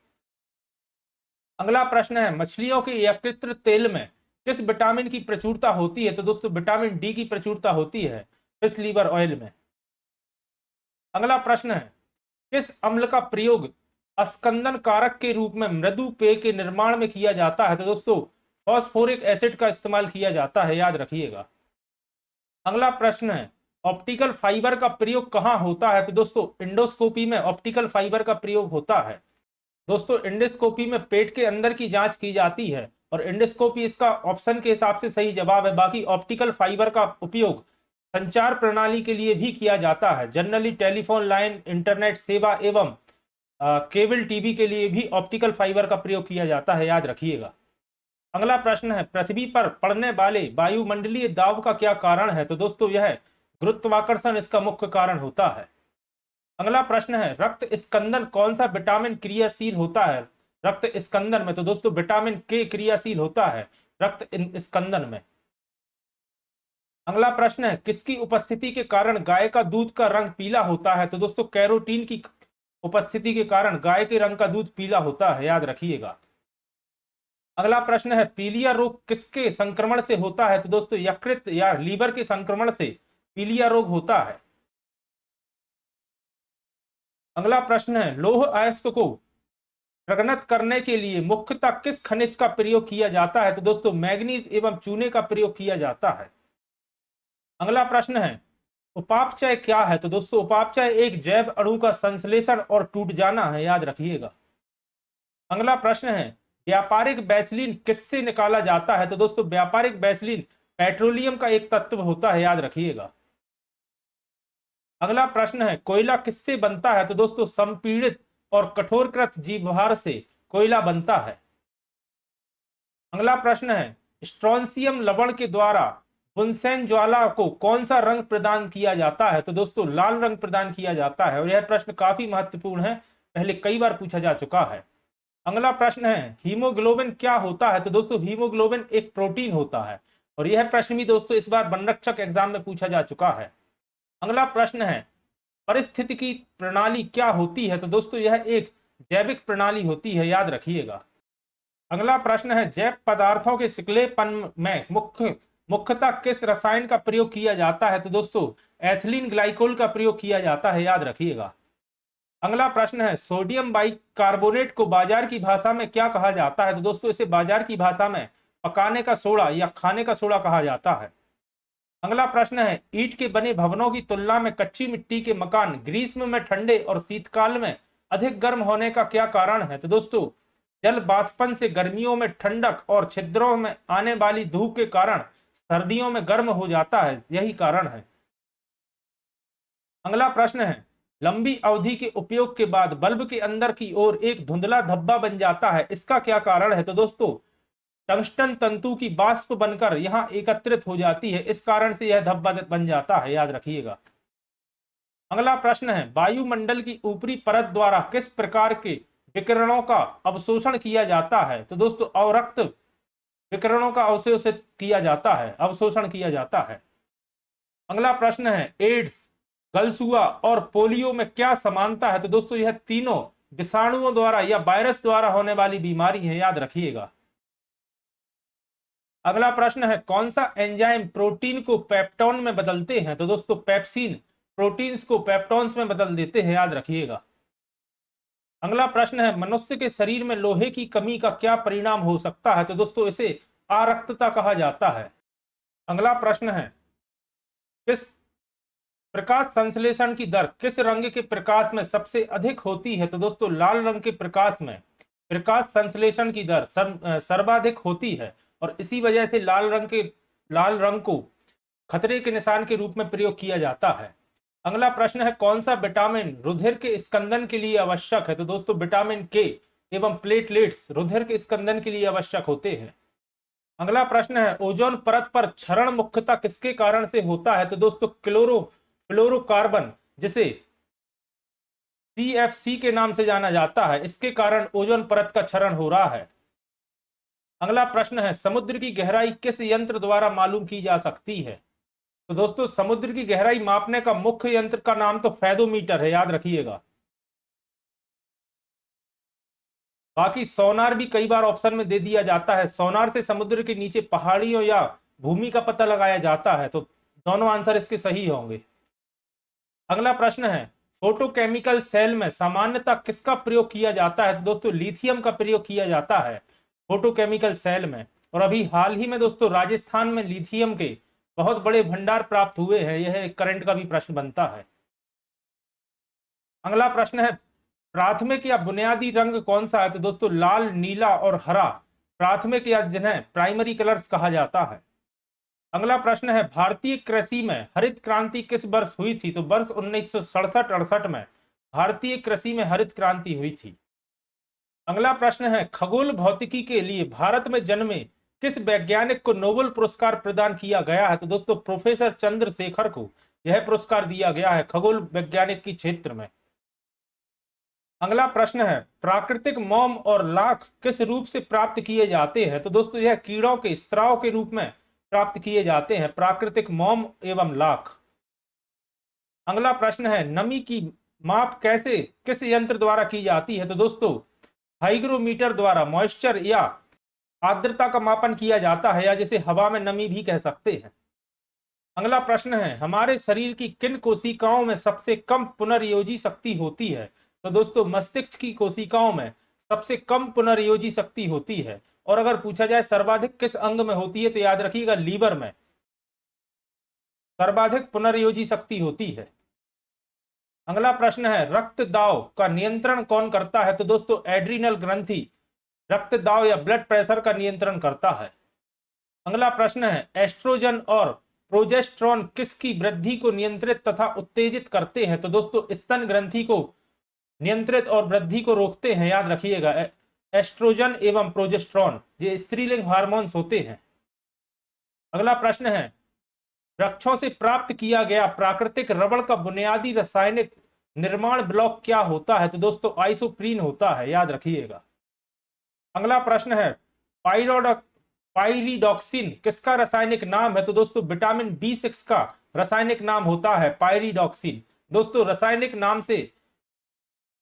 अगला प्रश्न है, मछलियों के यकृत तेल में किस विटामिन की प्रचुरता होती है? तो दोस्तों विटामिन डी की प्रचुरता होती है फिश लीवर ऑयल में। अगला प्रश्न है, किस अम्ल का प्रयोग अस्कंदन कारक के रूप में मृदु पेय के निर्माण में किया जाता है? तो दोस्तों फॉस्फोरिक एसिड का इस्तेमाल किया जाता है, याद रखिएगा। अगला प्रश्न है, ऑप्टिकल फाइबर का प्रयोग कहां होता है? तो दोस्तों इंडोस्कोपी में ऑप्टिकल फाइबर का प्रयोग होता है। दोस्तों इंडोस्कोपी में पेट के अंदर की जांच की जाती है, और इंडोस्कोपी इसका ऑप्शन के हिसाब से सही जवाब है। बाकी ऑप्टिकल फाइबर का उपयोग संचार प्रणाली के लिए भी किया जाता है, जनरली टेलीफोन लाइन, इंटरनेट सेवा एवं केबल टीवी के लिए भी ऑप्टिकल फाइबर का प्रयोग किया जाता है, याद रखिएगा। अगला प्रश्न है, पृथ्वी पर पड़ने वाले वायुमंडलीय दाब का क्या कारण है? तो दोस्तों यह गुरुत्वाकर्षण इसका मुख्य कारण होता है। अगला प्रश्न है, रक्त स्कंदन कौन सा विटामिन क्रियाशील होता है रक्त स्कंदन में? तो दोस्तों विटामिन के क्रियाशील होता है रक्त स्कंदन में। अगला प्रश्न है, किसकी उपस्थिति के कारण गाय का दूध का रंग पीला होता है? तो दोस्तों कैरोटीन की उपस्थिति के कारण गाय के रंग का दूध पीला होता है, याद रखिएगा। अगला प्रश्न है, पीलिया रोग किसके संक्रमण से होता है? तो दोस्तों यकृत या लीवर के संक्रमण से पीलिया रोग होता है। अगला प्रश्न है, लौह अयस्क को प्रगनत करने के लिए मुख्यतः किस खनिज का प्रयोग किया जाता है? तो दोस्तों मैग्नीज एवं चूने का प्रयोग किया जाता है। अगला प्रश्न है, उपापचय क्या है? तो दोस्तों उपापचय एक जैव अणु का संश्लेषण और टूट जाना है, याद रखिएगा। अगला प्रश्न है, व्यापारिक वैसलीन किससे निकाला जाता है? तो दोस्तों व्यापारिक वैसलीन पेट्रोलियम का एक तत्व होता है, याद रखिएगा। अगला प्रश्न है, कोयला किससे बनता है? तो दोस्तों संपीड़ित और कठोरकृत जीवभार से कोयला बनता है। अगला प्रश्न है, स्ट्रोंशियम लवण के द्वारा बुनसेन ज्वाला को कौन सा रंग प्रदान किया जाता है? तो दोस्तों लाल रंग प्रदान किया जाता है, और यह प्रश्न काफी महत्वपूर्ण है, पहले कई बार पूछा जा चुका है। अगला प्रश्न है, हीमोग्लोबिन क्या होता है? तो दोस्तों हीमोग्लोबिन एक प्रोटीन होता है, और यह प्रश्न भी दोस्तों इस बार वनरक्षक एग्जाम में पूछा जा चुका है। अगला प्रश्न है, पारिस्थितिकी प्रणाली क्या होती है? तो दोस्तों यह एक जैविक प्रणाली होती है, याद रखिएगा। अगला प्रश्न है, जैव पदार्थों के सिकलेपन में मुख्यतः किस रसायन का प्रयोग किया जाता है? तो दोस्तों एथिलीन ग्लाइकोल का प्रयोग किया जाता है, याद रखिएगा। अगला प्रश्न है, सोडियम बाइकार्बोनेट को बाजार की भाषा में क्या कहा जाता है? तो दोस्तों इसे बाजार की भाषा में पकाने का सोडा या खाने का सोडा कहा जाता है। अगला प्रश्न है, ईंट के बने भवनों की तुलना में कच्ची मिट्टी के मकान ग्रीष्म में ठंडे और शीतकाल में अधिक गर्म होने का क्या कारण है? तो दोस्तों जल वाष्पन से गर्मियों में ठंडक और छिद्रों में आने वाली धूप के कारण सर्दियों में गर्म हो जाता है, यही कारण है। अगला प्रश्न है, लंबी अवधि के उपयोग के बाद बल्ब के अंदर की ओर एक धुंधला धब्बा बन जाता है, इसका क्या कारण है? तो दोस्तों टंगस्टन तंतु की वाष्प बनकर यहां एकत्रित हो जाती है, इस कारण से यह धब्बा बन जाता है, याद रखिएगा। अगला प्रश्न है, वायुमंडल की ऊपरी परत द्वारा किस प्रकार के विकिरणों का अवशोषण किया जाता है? तो दोस्तों अवरक्त विकिरणों का अवशोषित किया जाता है, अवशोषण किया जाता है। अगला प्रश्न है, एड्स, गलसुआ और पोलियो में क्या समानता है? तो दोस्तों यह तीनों विषाणुओं द्वारा या वायरस द्वारा होने वाली बीमारी है, याद रखिएगा। अगला प्रश्न है, कौन सा एंजाइम प्रोटीन को पेप्टोन में बदलते हैं? तो दोस्तों पेप्सिन प्रोटीन्स को पेप्टोन्स में बदल देते हैं, याद रखिएगा। अगला प्रश्न है, मनुष्य के शरीर में लोहे की कमी का क्या परिणाम हो सकता है? तो दोस्तों इसे आरक्तता कहा जाता है। अगला प्रश्न है, किस प्रकाश संश्लेषण की दर किस रंग के प्रकाश में सबसे अधिक होती है? तो दोस्तों लाल रंग के प्रकाश में प्रकाश संश्लेषण की दर सर्वाधिक होती है और इसी वजह से लाल रंग को खतरे के निशान के रूप में प्रयोग किया जाता है। अगला प्रश्न है, कौन सा विटामिन रुधिर के स्कंदन के लिए आवश्यक है? तो दोस्तों विटामिन के एवं प्लेटलेट्स रुधिर के स्कंदन के लिए आवश्यक होते हैं। अगला प्रश्न है, ओजोन परत पर क्षरण मुख्यतः किसके कारण से होता है? तो दोस्तों फ्लोरोकार्बन, जिसे CFC के नाम से जाना जाता है, इसके कारण ओजोन परत का क्षरण हो रहा है। अगला प्रश्न है, समुद्र की गहराई किस यंत्र द्वारा मालूम की जा सकती है? तो दोस्तों समुद्र की गहराई मापने का मुख्य यंत्र का नाम तो फेदोमीटर है, याद रखिएगा। बाकी सोनार भी कई बार ऑप्शन में दे दिया जाता है। सोनार से समुद्र के नीचे पहाड़ियों या भूमि का पता लगाया जाता है, तो दोनों आंसर इसके सही होंगे। अगला प्रश्न है, फोटोकेमिकल सेल में सामान्यतः किसका प्रयोग किया जाता है? तो दोस्तों लिथियम का प्रयोग किया जाता है फोटोकेमिकल सेल में। और अभी हाल ही में दोस्तों राजस्थान में लिथियम के बहुत बड़े भंडार प्राप्त हुए हैं। यह करंट का भी प्रश्न बनता है। अगला प्रश्न है, प्राथमिक या बुनियादी रंग कौन सा है? तो दोस्तों लाल, नीला और हरा प्राथमिक या जिन्हें प्राइमरी कलर्स कहा जाता है। अगला प्रश्न है, भारतीय कृषि में हरित क्रांति किस वर्ष हुई थी? तो वर्ष 1967-68 में भारतीय कृषि में हरित क्रांति हुई थी। अगला प्रश्न है, खगोल भौतिकी के लिए भारत में जन्मे किस वैज्ञानिक को नोबेल पुरस्कार प्रदान किया गया है? तो दोस्तों प्रोफेसर चंद्रशेखर को यह पुरस्कार दिया गया है खगोल वैज्ञानिक की क्षेत्र में। अगला प्रश्न है, प्राकृतिक मोम और लाख किस रूप से प्राप्त किए जाते हैं? तो दोस्तों यह कीड़ों के स्त्राव के रूप में प्राप्त किए जाते हैं, प्राकृतिक मोम एवं लाख। अगला प्रश्न है, नमी की माप किस यंत्र द्वारा की जाती है? तो दोस्तों हाइग्रोमीटर द्वारा मॉइस्चर या आर्द्रता का मापन किया जाता है, या जिसे हवा में नमी भी कह सकते हैं। अगला प्रश्न है, हमारे शरीर की किन कोशिकाओं में सबसे कम पुनर्योजी शक्ति होती है? तो दोस्तों मस्तिष्क की कोशिकाओं में सबसे कम पुनर्योजी शक्ति होती है। और अगर पूछा जाए सर्वाधिक किस अंग में होती है, तो याद रखिएगा लीवर में सर्वाधिक पुनर्योजी शक्ति होती है। अगला प्रश्न है, रक्त दाब का नियंत्रण कौन करता है? तो दोस्तों एड्रीनल ग्रंथि रक्त दाब या ब्लड प्रेशर का नियंत्रण करता है। अगला प्रश्न है, एस्ट्रोजन और प्रोजेस्टेरोन किसकी वृद्धि को नियंत्रित तथा उत्तेजित करते हैं? तो दोस्तों स्तन ग्रंथि को नियंत्रित और वृद्धि को रोकते हैं, याद रखिएगा। एस्ट्रोजन एवं प्रोजेस्टेरोन ये स्त्रीलिंग हार्मोन्स होते हैं। अगला प्रश्न है, वृक्षों से प्राप्त किया गया प्राकृतिक रबड़ का बुनियादी रासायनिक निर्माण ब्लॉक क्या होता है? तो दोस्तों आइसोप्रीन होता है, याद रखिएगा। अगला प्रश्न है, पाइरिडॉक्सिन किसका रासायनिक नाम है? तो दोस्तों विटामिन B6 का रासायनिक नाम होता है पाइरिडॉक्सिन। दोस्तों रासायनिक नाम से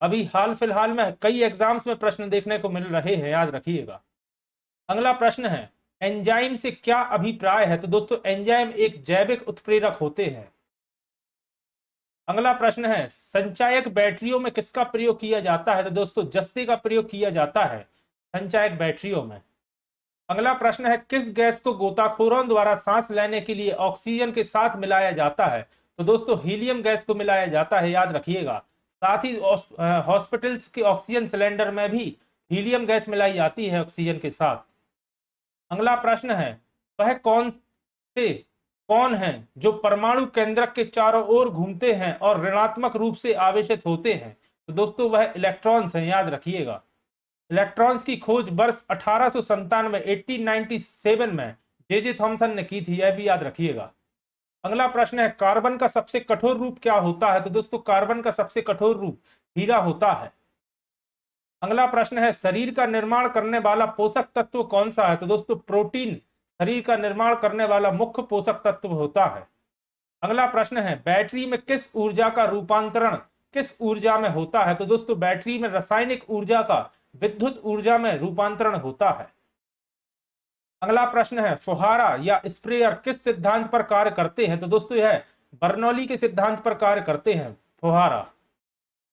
अभी हाल फिलहाल में कई एग्जाम्स में प्रश्न देखने को मिल रहे हैं, याद रखिएगा। अगला प्रश्न है, एंजाइम से क्या अभिप्राय है? तो दोस्तों एंजाइम एक जैविक उत्प्रेरक होते हैं। अगला प्रश्न है, संचायक बैटरियों में किसका प्रयोग किया जाता है? तो दोस्तों जस्ते का प्रयोग किया जाता है संचायक बैटरियों में। अगला प्रश्न है, किस गैस को गोताखोरों द्वारा सांस लेने के लिए ऑक्सीजन के साथ मिलाया जाता है? तो दोस्तों हीलियम गैस को मिलाया जाता है, याद रखिएगा। साथ ही हॉस्पिटल्स के ऑक्सीजन सिलेंडर में भी हीलियम गैस मिलाई जाती है ऑक्सीजन के साथ। अगला प्रश्न है, वह कौन है जो परमाणु केंद्रक के चारों ओर घूमते हैं और ऋणात्मक रूप से आवेशित होते हैं? तो दोस्तों वह इलेक्ट्रॉन्स हैं, याद रखिएगा। इलेक्ट्रॉन्स की खोज वर्ष 1897 में जे थॉमसन ने की थी, यह भी याद रखिएगा। अगला प्रश्न है, कार्बन का सबसे कठोर रूप क्या होता है? तो दोस्तों कार्बन का सबसे कठोर रूप हीरा होता है। अगला प्रश्न है, शरीर का निर्माण करने वाला पोषक तत्व कौन सा है? तो दोस्तों प्रोटीन शरीर का निर्माण करने वाला मुख्य पोषक तत्व होता है। अगला प्रश्न है, बैटरी में किस ऊर्जा का रूपांतरण किस ऊर्जा में होता है? तो दोस्तों बैटरी में रासायनिक ऊर्जा का विद्युत ऊर्जा में रूपांतरण होता है। अगला प्रश्न है, फुहारा या स्प्रेयर किस सिद्धांत पर कार्य करते हैं? तो दोस्तों यह बर्नौली के सिद्धांत पर कार्य करते हैं फुहारा।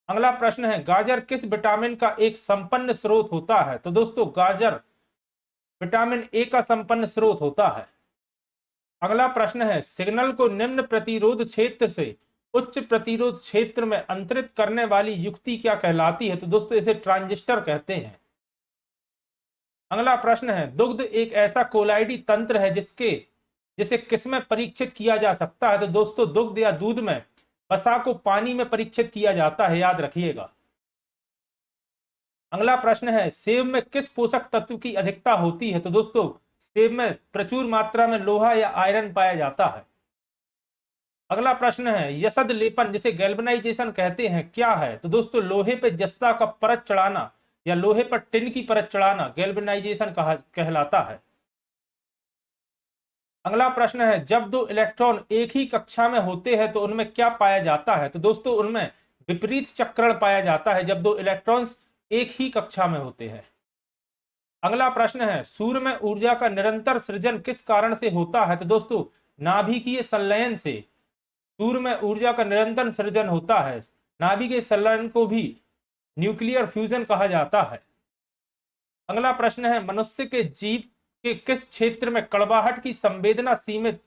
अगला प्रश्न है, गाजर किस विटामिन का एक संपन्न स्रोत होता है? तो दोस्तों गाजर विटामिन ए का संपन्न स्रोत होता है। अगला प्रश्न है, सिग्नल को निम्न प्रतिरोध क्षेत्र से उच्च प्रतिरोध क्षेत्र में अंतरित करने वाली युक्ति क्या कहलाती है? तो दोस्तों इसे ट्रांजिस्टर कहते हैं। अगला प्रश्न है, दुग्ध एक ऐसा कोलाइडी तंत्र है जिसे किसमें परीक्षित किया जा सकता है? तो दोस्तों दुग्ध या दूध में वसा को पानी में परीक्षित किया जाता है, याद रखिएगा। अगला प्रश्न है, सेब में किस पोषक तत्व की अधिकता होती है? तो दोस्तों सेब में प्रचुर मात्रा में लोहा या आयरन पाया जाता है। अगला प्रश्न है, यसद लेपन जिसे गैल्वेनाइजेशन कहते हैं क्या है? तो दोस्तों लोहे पर जस्ता का परत चढ़ाना या लोहे पर टिन की परत चढ़ाना गैल्वेनाइजेशन कहलाता है। अगला प्रश्न है, जब दो इलेक्ट्रॉन एक ही कक्षा में होते हैं तो उनमें क्या पाया जाता है? तो दोस्तों उनमें विपरीत चक्रण पाया जाता है जब दो इलेक्ट्रॉन्स एक ही कक्षा में होते हैं। अगला प्रश्न है, सूर्य में ऊर्जा का निरंतर सृजन किस कारण से होता है? तो दोस्तों नाभिकीय संलयन से सूर्य में ऊर्जा का निरंतर सृजन होता है। नाभिकीय संलयन को भी न्यूक्लियर फ्यूजन कहा जाता है। अगला प्रश्न है, मनुष्य के जीव के किस क्षेत्र में कड़वाहट की संवेदना सीमित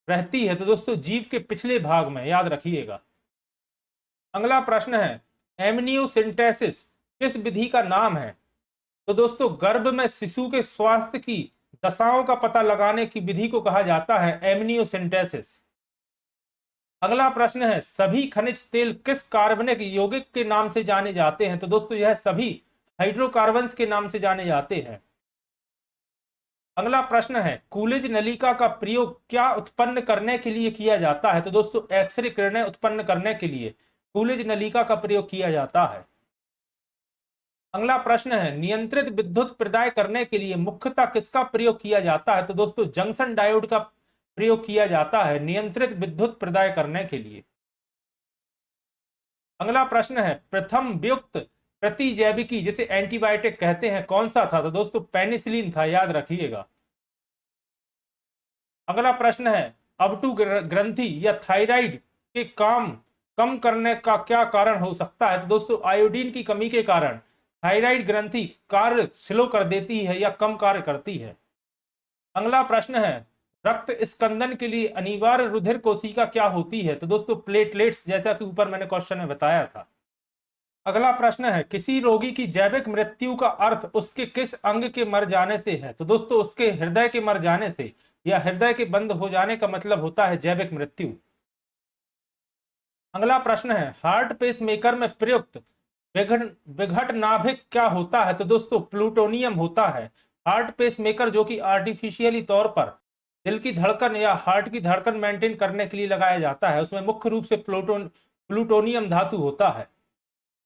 रहती है? तो दोस्तों जीव के पिछले भाग में, याद रखिएगा। अगला प्रश्न है, एमनियोसेंटेसिस किस विधि का नाम है? तो दोस्तों गर्भ में शिशु के स्वास्थ्य की दशाओं का पता लगाने की विधि को कहा जाता है एमनियोसेंटेसिस। अगला प्रश्न है, सभी खनिज तेल किस कार्बनिक यौगिक के नाम से जाने जाते हैं? तो दोस्तों यह सभी हाइड्रोकार्बन्स के नाम से जाने जाते हैं। अगला प्रश्न है, कूलिज नलिका का प्रयोग क्या उत्पन्न करने के लिए किया जाता है? तो दोस्तों एक्सरे किरणें उत्पन्न करने के लिए कूलिज नलिका का प्रयोग किया जाता है। अगला प्रश्न है, नियंत्रित विद्युत प्रदाय करने के लिए मुख्यतः किसका प्रयोग किया जाता है? तो दोस्तों जंक्शन डायोड का प्रयोग किया जाता है नियंत्रित विद्युत प्रदाय करने के लिए। अगला प्रश्न है, प्रथम व्युक्त प्रतिजैविकी जिसे एंटीबायोटिक कहते हैं कौन सा था? तो दोस्तों पेनिसिलिन था, याद रखिएगा। अगला प्रश्न है, अबटू ग्रंथि या थायराइड के काम कम करने का क्या कारण हो सकता है? तो दोस्तों आयोडीन की कमी के कारण थायराइड ग्रंथि कार्य स्लो कर देती है या कम कार्य करती है। अगला प्रश्न है, रक्त स्कंदन के लिए अनिवार्य रुधिर कोशिका क्या होती है? तो दोस्तों प्लेटलेट्स, जैसा कि ऊपर मैंने क्वेश्चन में बताया था। अगला प्रश्न है, किसी रोगी की जैविक मृत्यु का अर्थ उसके किस अंग के मर जाने से है? तो दोस्तों उसके हृदय के मर जाने से या हृदय के बंद हो जाने का मतलब होता है जैविक मृत्यु। अगला प्रश्न है, हार्ट पेसमेकर में प्रयुक्त विघट नाभिक क्या होता है? तो दोस्तों प्लूटोनियम होता है। हार्ट पेसमेकर जो कि आर्टिफिशियली तौर पर दिल की धड़कन या हार्ट की धड़कन मेंटेन करने के लिए लगाया जाता है, उसमें मुख्य रूप से प्लूटोनियम धातु होता है।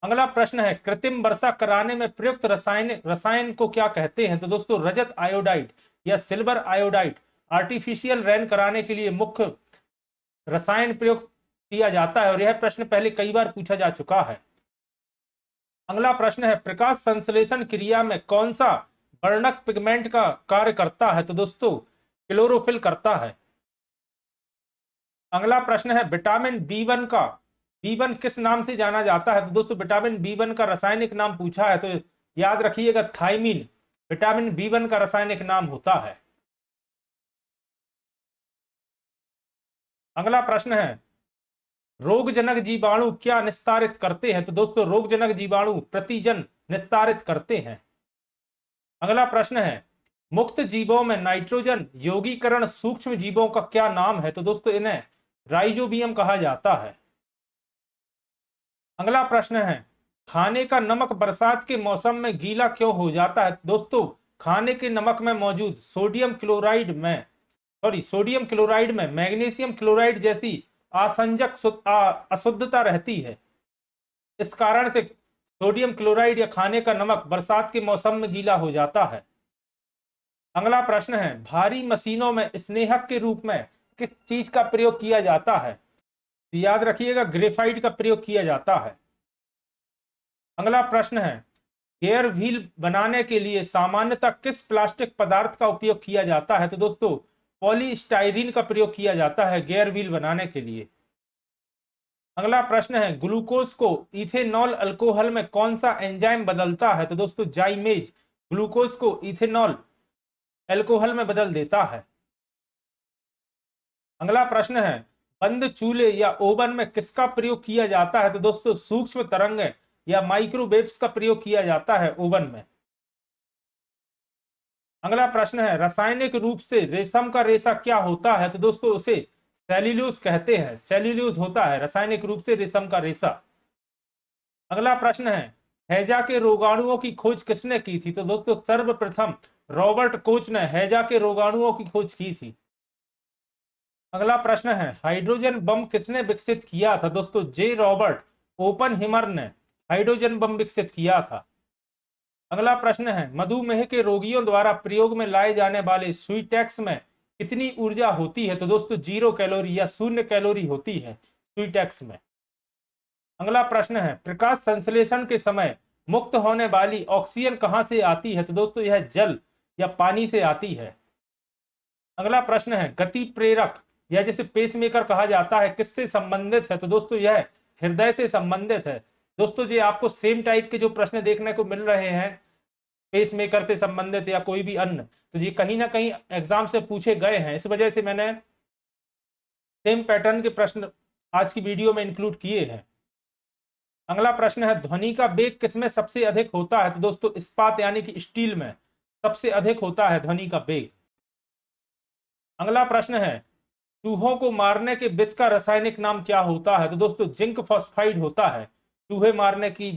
अगला प्रश्न है, कृत्रिम वर्षा कराने में प्रयुक्त रसायन को क्या कहते हैं? तो दोस्तों रजत आयोडाइड या सिल्वर आयोडाइड आर्टिफिशियल रेन कराने के लिए मुख्य रसायन प्रयोग किया जाता है और यह प्रश्न पहले कई बार पूछा जा चुका है। अगला प्रश्न है, प्रकाश संश्लेषण क्रिया में कौन सा वर्णक पिगमेंट का कार्य करता है? तो दोस्तों क्लोरोफिल करता है। अगला प्रश्न है, विटामिन बी वन किस नाम से जाना जाता है? तो दोस्तों विटामिन बी1 का रासायनिक नाम पूछा है तो याद रखिएगा थाइमीन विटामिन बी1 का रासायनिक नाम होता है। अगला प्रश्न है, रोगजनक जीवाणु क्या निस्तारित करते हैं? तो दोस्तों रोगजनक जीवाणु प्रतिजन निस्तारित करते हैं। अगला प्रश्न है, मुक्त जीवों में नाइट्रोजन यौगीकरण सूक्ष्म जीवों का क्या नाम है? तो दोस्तों इन्हें राइजोबियम कहा जाता है। अगला प्रश्न है, खाने का नमक बरसात के मौसम में गीला क्यों हो जाता है? दोस्तों खाने के नमक में मौजूद सोडियम क्लोराइड में मैग्नीशियम क्लोराइड जैसी आसंजक अशुद्धता रहती है। इस कारण से सोडियम क्लोराइड या खाने का नमक बरसात के मौसम में गीला हो जाता है। अगला प्रश्न है, भारी मशीनों में स्नेहक के रूप में किस चीज का प्रयोग किया जाता है? तो याद रखिएगा ग्रेफाइट का प्रयोग किया जाता है। अगला प्रश्न है, गियर व्हील बनाने के लिए सामान्यतः किस प्लास्टिक पदार्थ का उपयोग किया जाता है? तो दोस्तों पॉलीस्टाइरीन का प्रयोग किया जाता है गियर व्हील बनाने के लिए। अगला प्रश्न है, ग्लूकोज को इथेनॉल अल्कोहल में कौन सा एंजाइम बदलता है? तो दोस्तों जाइमेज ग्लूकोज को इथेनॉल अल्कोहल में बदल देता है। अगला प्रश्न है, बंद चूल्हे या ओवन में किसका प्रयोग किया जाता है? तो दोस्तों सूक्ष्म तरंग या माइक्रोवेव्स का प्रयोग किया जाता है ओवन में। अगला प्रश्न है रासायनिक रूप से रेशम का रेशा क्या होता है? तो दोस्तों उसे सेल्यूलोज कहते हैं, सेल्यूलोज होता है रासायनिक रूप से रेशम का रेशा। अगला प्रश्न है हैजा के रोगाणुओं की खोज किसने की थी? तो दोस्तों सर्वप्रथम रॉबर्ट कोच ने हैजा के रोगाणुओं की खोज की थी। अगला प्रश्न है हाइड्रोजन बम किसने विकसित किया था? दोस्तों जे रॉबर्ट ओपनहीमर ने हाइड्रोजन बम विकसित किया था। अगला प्रश्न है मधुमेह के रोगियों द्वारा प्रयोग में लाए जाने वाले स्वीटेक्स में कितनी ऊर्जा होती है? तो दोस्तों 0 कैलोरी या 0 कैलोरी होती है स्वीटेक्स में। अगला प्रश्न है प्रकाश संश्लेषण के समय मुक्त होने वाली ऑक्सीजन कहां से आती है? तो दोस्तों यह जल या पानी से आती है। अगला प्रश्न है गति प्रेरक या जिसे पेसमेकर कहा जाता है किससे संबंधित है? तो दोस्तों यह हृदय से संबंधित है। दोस्तों ये आपको सेम टाइप के जो प्रश्न देखने को मिल रहे हैं पेसमेकर से संबंधित या कोई भी अन्य, तो ये कहीं ना कहीं एग्जाम से पूछे गए हैं, इस वजह से मैंने सेम पैटर्न के प्रश्न आज की वीडियो में इंक्लूड किए हैं। अगला प्रश्न है ध्वनि का वेग किसमें सबसे अधिक होता है? तो दोस्तों इस्पात यानी कि स्टील में सबसे अधिक होता है ध्वनि का वेग। अगला प्रश्न है चूहों को मारने के विष का रासायनिक नाम क्या होता है? तो दोस्तों जिंक फॉस्फाइड होता है चूहे मारने की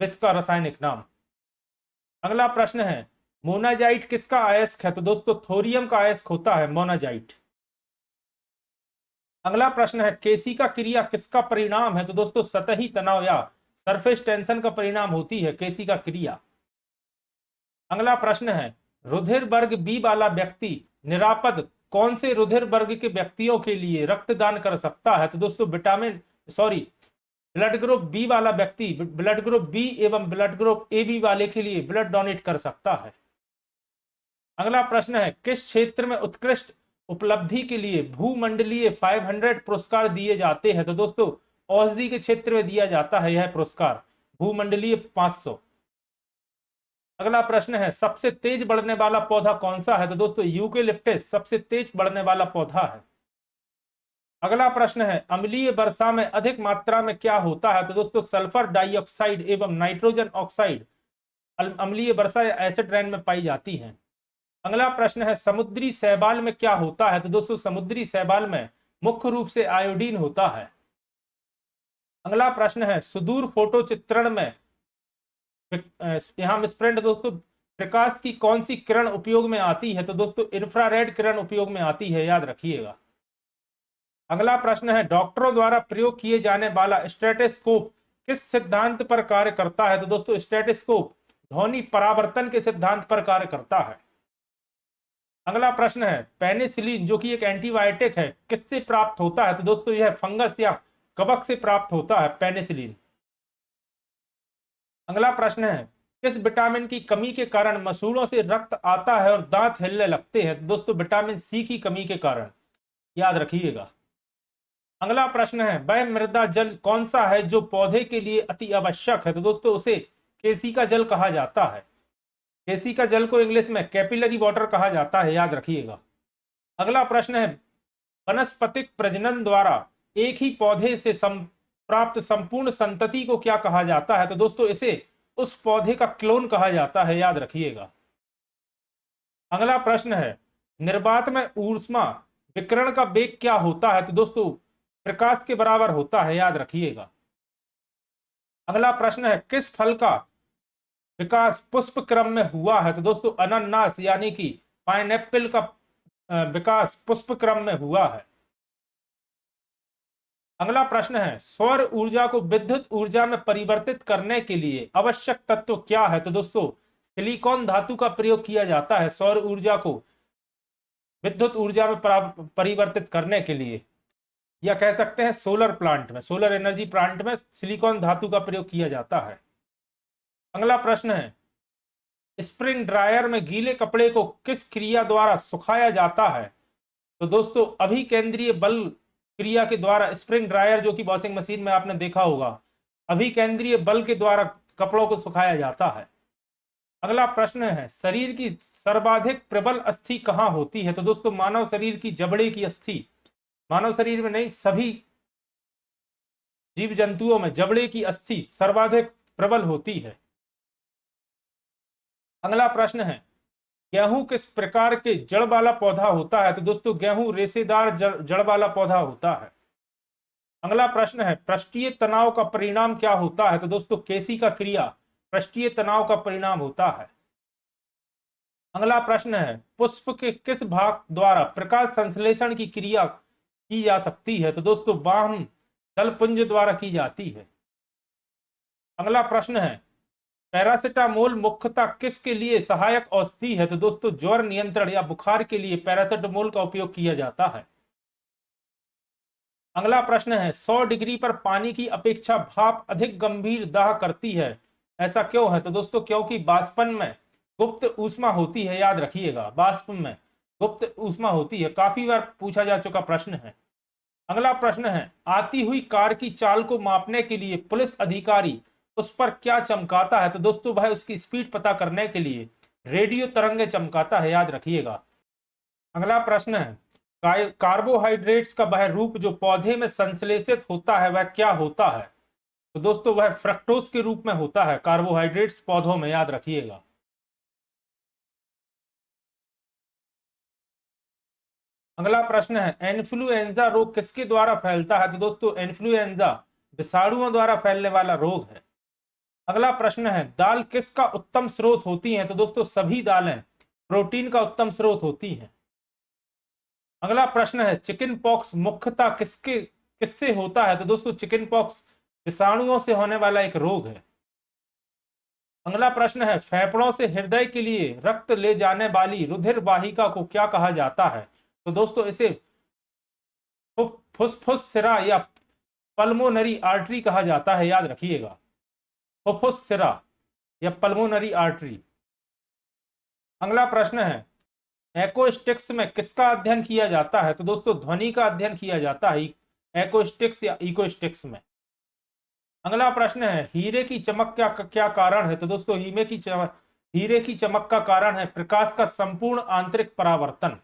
विष का रासायनिक नाम। अगला प्रश्न है मोनाजाइट किसका अयस्क है? तो दोस्तों थोरियम का अयस्क होता है मोनाजाइट। अगला प्रश्न है केशिका क्रिया किसका परिणाम है? तो दोस्तों सतही तनाव या सरफेस टेंशन का परिणाम होती है केशिका क्रिया। अगला प्रश्न है रुधिर वर्ग बी वाला व्यक्ति निरापद कौन से रुधिर वर्ग के व्यक्तियों के लिए रक्तदान कर सकता है? तो दोस्तों ब्लड ग्रुप बी वाला व्यक्ति ब्लड ग्रुप बी एवं ब्लड ग्रुप ए बी वाले के लिए ब्लड डोनेट कर सकता है। अगला प्रश्न है किस क्षेत्र में उत्कृष्ट उपलब्धि के लिए भूमंडलीय 500 पुरस्कार दिए जाते हैं? तो दोस्तों औषधि के क्षेत्र में दिया जाता है यह पुरस्कार भूमंडलीय 500। अगला प्रश्न है सबसे तेज बढ़ने वाला पौधा कौन सा है? तो दोस्तों यूकेलिप्टस सबसे तेज बढ़ने वाला पौधा है। अगला प्रश्न है अम्लीय वर्षा में अधिक मात्रा में क्या होता है? तो दोस्तों सल्फर डाइऑक्साइड एवं नाइट्रोजन ऑक्साइड अम्लीय वर्षा या एसिड रेन में पाई जाती है। अगला प्रश्न है समुद्री शैवाल में क्या होता है? तो दोस्तों समुद्री शैवाल में मुख्य रूप से आयोडीन होता है। अगला प्रश्न है सुदूर फोटो चित्रण में यहां मिसप्रिंट दोस्तों प्रकाश की कौन सी किरण उपयोग में आती है? तो दोस्तों इंफ्रारेड किरण उपयोग में आती है, याद रखिएगा। अगला प्रश्न है डॉक्टरों द्वारा प्रयोग किए जाने वाला स्टेथोस्कोप किस सिद्धांत पर कार्य करता है? तो दोस्तों स्टेथोस्कोप ध्वनि परावर्तन के सिद्धांत पर कार्य करता है। अगला प्रश्न है पेनिसिलिन जो कि एक एंटीबायोटिक है किससे प्राप्त होता है? तो दोस्तों यह फंगस या कवक से प्राप्त होता है पेनिसिलिन। अगला प्रश्न है किस विटामिन की कमी के कारण मसूड़ों से रक्त आता है और दांत हिलने लगते हैं? तो दोस्तों विटामिन सी की कमी के कारण, याद रखिएगा। अगला प्रश्न है वह मृदा जल कौन सा है जो पौधे के लिए अति आवश्यक है? तो दोस्तों उसे केशिका जल कहा जाता है। केशिका जल को इंग्लिश में कैपिलरी वाटर कहा जाता है, याद रखिएगा। अगला प्रश्न है वनस्पतिक प्रजनन द्वारा एक ही पौधे से प्राप्त संपूर्ण संतति को क्या कहा जाता है? तो दोस्तों इसे उस पौधे का क्लोन कहा जाता है, याद रखिएगा। अगला प्रश्न है निर्वात में ऊष्मा विकिरण का वेग क्या होता है? तो दोस्तों प्रकाश के बराबर होता है, याद रखिएगा। अगला प्रश्न है किस फल का विकास पुष्प क्रम में हुआ है? तो दोस्तों अनानास यानी कि पाइनएप्पल का विकास पुष्प क्रम में हुआ है। अगला प्रश्न है सौर ऊर्जा को विद्युत ऊर्जा में परिवर्तित करने के लिए आवश्यक तत्व क्या है? तो दोस्तों सिलिकॉन धातु का प्रयोग किया जाता है सौर ऊर्जा को विद्युत ऊर्जा में परिवर्तित करने के लिए, या कह सकते हैं सोलर प्लांट में, सोलर एनर्जी प्लांट में सिलिकॉन धातु का प्रयोग किया जाता है। अगला प्रश्न है स्प्रिंग ड्रायर में गीले कपड़े को किस क्रिया द्वारा सुखाया जाता है? तो दोस्तों अभिकेंद्रीय बल क्रिया के द्वारा स्प्रिंग ड्रायर जो कि वॉशिंग मशीन में आपने देखा होगा, अभिकेंद्रीय बल के द्वारा कपड़ों को सुखाया जाता है। अगला प्रश्न है शरीर की सर्वाधिक प्रबल अस्थि कहाँ होती है? तो दोस्तों मानव शरीर की जबड़े की अस्थि, मानव शरीर में नहीं सभी जीव जंतुओं में जबड़े की अस्थि सर्वाधिक प्रबल होती है। अगला प्रश्न है गेहूं किस प्रकार के जड़ वाला पौधा होता है? तो दोस्तों गेहूं रेशेदार जड़ वाला पौधा होता है। अगला प्रश्न है, पृष्ठीय तनाव का परिणाम क्या होता है? तो दोस्तों केशिका क्रिया पृष्ठीय तनाव का परिणाम होता है। अगला प्रश्न है, पुष्प के किस भाग द्वारा प्रकाश संश्लेषण की क्रिया की जा सकती है? तो दोस्तों वाहन जलपुंज द्वारा की जाती है। अगला प्रश्न है, पैरासिटामोल मुख्यतः किसके लिए सहायक औषधि है? तो दोस्तों ज्वर नियंत्रण या बुखार के लिए पैरासिटामोल का उपयोग किया जाता है। अगला प्रश्न है, 100 डिग्री पर पानी की अपेक्षा भाप अधिक गंभीर दाह करती है, ऐसा क्यों है? तो दोस्तों क्योंकि बाष्पन में गुप्त ऊष्मा होती है, याद रखिएगा बाष्प में गुप्त ऊष्मा होती है। काफी बार पूछा जा चुका प्रश्न है। अगला प्रश्न है, आती हुई कार की चाल को मापने के लिए पुलिस अधिकारी उस पर क्या चमकाता है? तो दोस्तों भाई उसकी स्पीड पता करने के लिए रेडियो तरंगे चमकाता है, याद रखिएगा। अगला प्रश्न है, कार्बोहाइड्रेट्स का वह रूप जो पौधे में संश्लेषित होता है वह क्या होता है? तो दोस्तों वह फ्रक्टोज के रूप में होता है कार्बोहाइड्रेट्स पौधों में, याद रखिएगा। अगला प्रश्न है, इन्फ्लुएंजा रोग किसके द्वारा फैलता है? तो दोस्तों इन्फ्लुएंजा विषाणुओं द्वारा फैलने वाला रोग है। अगला प्रश्न है, दाल किसका उत्तम स्रोत होती है? तो दोस्तों सभी दालें प्रोटीन का उत्तम स्रोत होती हैं। अगला प्रश्न है, चिकन पॉक्स मुख्यतः किससे होता है? तो दोस्तों चिकन पॉक्स विषाणुओं से होने वाला एक रोग है। अगला प्रश्न है, फेफड़ों से हृदय के लिए रक्त ले जाने वाली रुधिर वाहिका को क्या कहा जाता है? तो दोस्तों इसे फुफ्फुस सिरा या पल्मोनरी आर्टरी कहा जाता है, याद रखिएगा फुफ्फुस सिरा या पल्मोनरी आर्टरी। अगला प्रश्न है, एक्रोस्टिक्स में किसका अध्ययन किया जाता है? तो दोस्तों ध्वनि का अध्ययन किया जाता है एक्रोस्टिक्स या इकोस्टिक्स में। अगला प्रश्न है, हीरे की चमक क्या कारण है? तो दोस्तों हीरे की चमक का कारण है प्रकाश का संपूर्ण आंतरिक परावर्तन।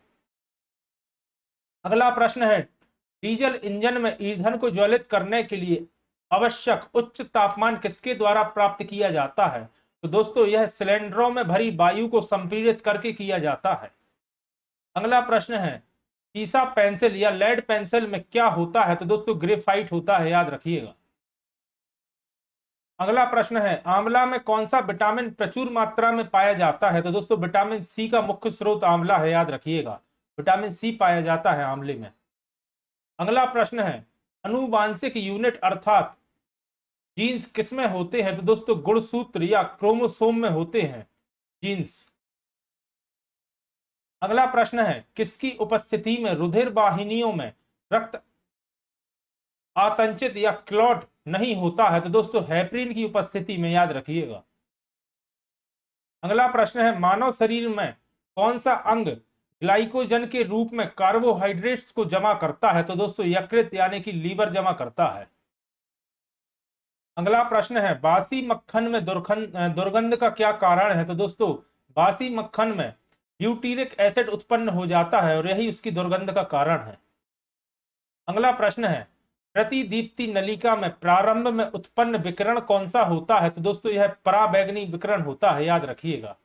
अगला प्रश्न है, डीजल इंजन में ईंधन को ज्वलित करने के लिए आवश्यक उच्च तापमान किसके द्वारा प्राप्त किया जाता है? तो दोस्तों यह सिलेंडरों में भरी वायु को संपीड़ित करके किया जाता है। अगला प्रश्न है, सीसा पेंसिल या लेड पेंसिल में क्या होता है? तो दोस्तों ग्रेफाइट होता है, याद रखिएगा। अगला प्रश्न है, आंवला में कौन सा विटामिन प्रचुर मात्रा में पाया जाता है? तो दोस्तों विटामिन सी का मुख्य स्रोत आंवला है, याद रखिएगा विटामिन सी पाया जाता है आंवले में। अगला प्रश्न है, अनुवांशिक यूनिट अर्थात जीन्स किसमें होते हैं? तो दोस्तों गुणसूत्र या क्रोमोसोम में होते हैं जीन्स। अगला प्रश्न है, किसकी उपस्थिति में रुधिर वाहिनियों में रक्त आतंचित या क्लॉट नहीं होता है? तो दोस्तों हेपरिन की उपस्थिति में, याद रखिएगा। अगला प्रश्न है, मानव शरीर में कौन सा अंग ग्लाइकोजन के रूप में कार्बोहाइड्रेट्स को जमा करता है? तो दोस्तों यकृत यानी कि लीवर जमा करता है। अगला प्रश्न है, बासी मक्खन में दुर्गंध का क्या कारण है? तो दोस्तों बासी मक्खन में ब्यूटीरिक एसिड उत्पन्न हो जाता है और यही उसकी दुर्गंध का कारण है। अगला प्रश्न है, प्रतिदीप्ति नलिका में प्रारंभ में उत्पन्न विकिरण कौन सा होता है? तो दोस्तों यह पराबैंगनी विकिरण होता है, याद रखिएगा।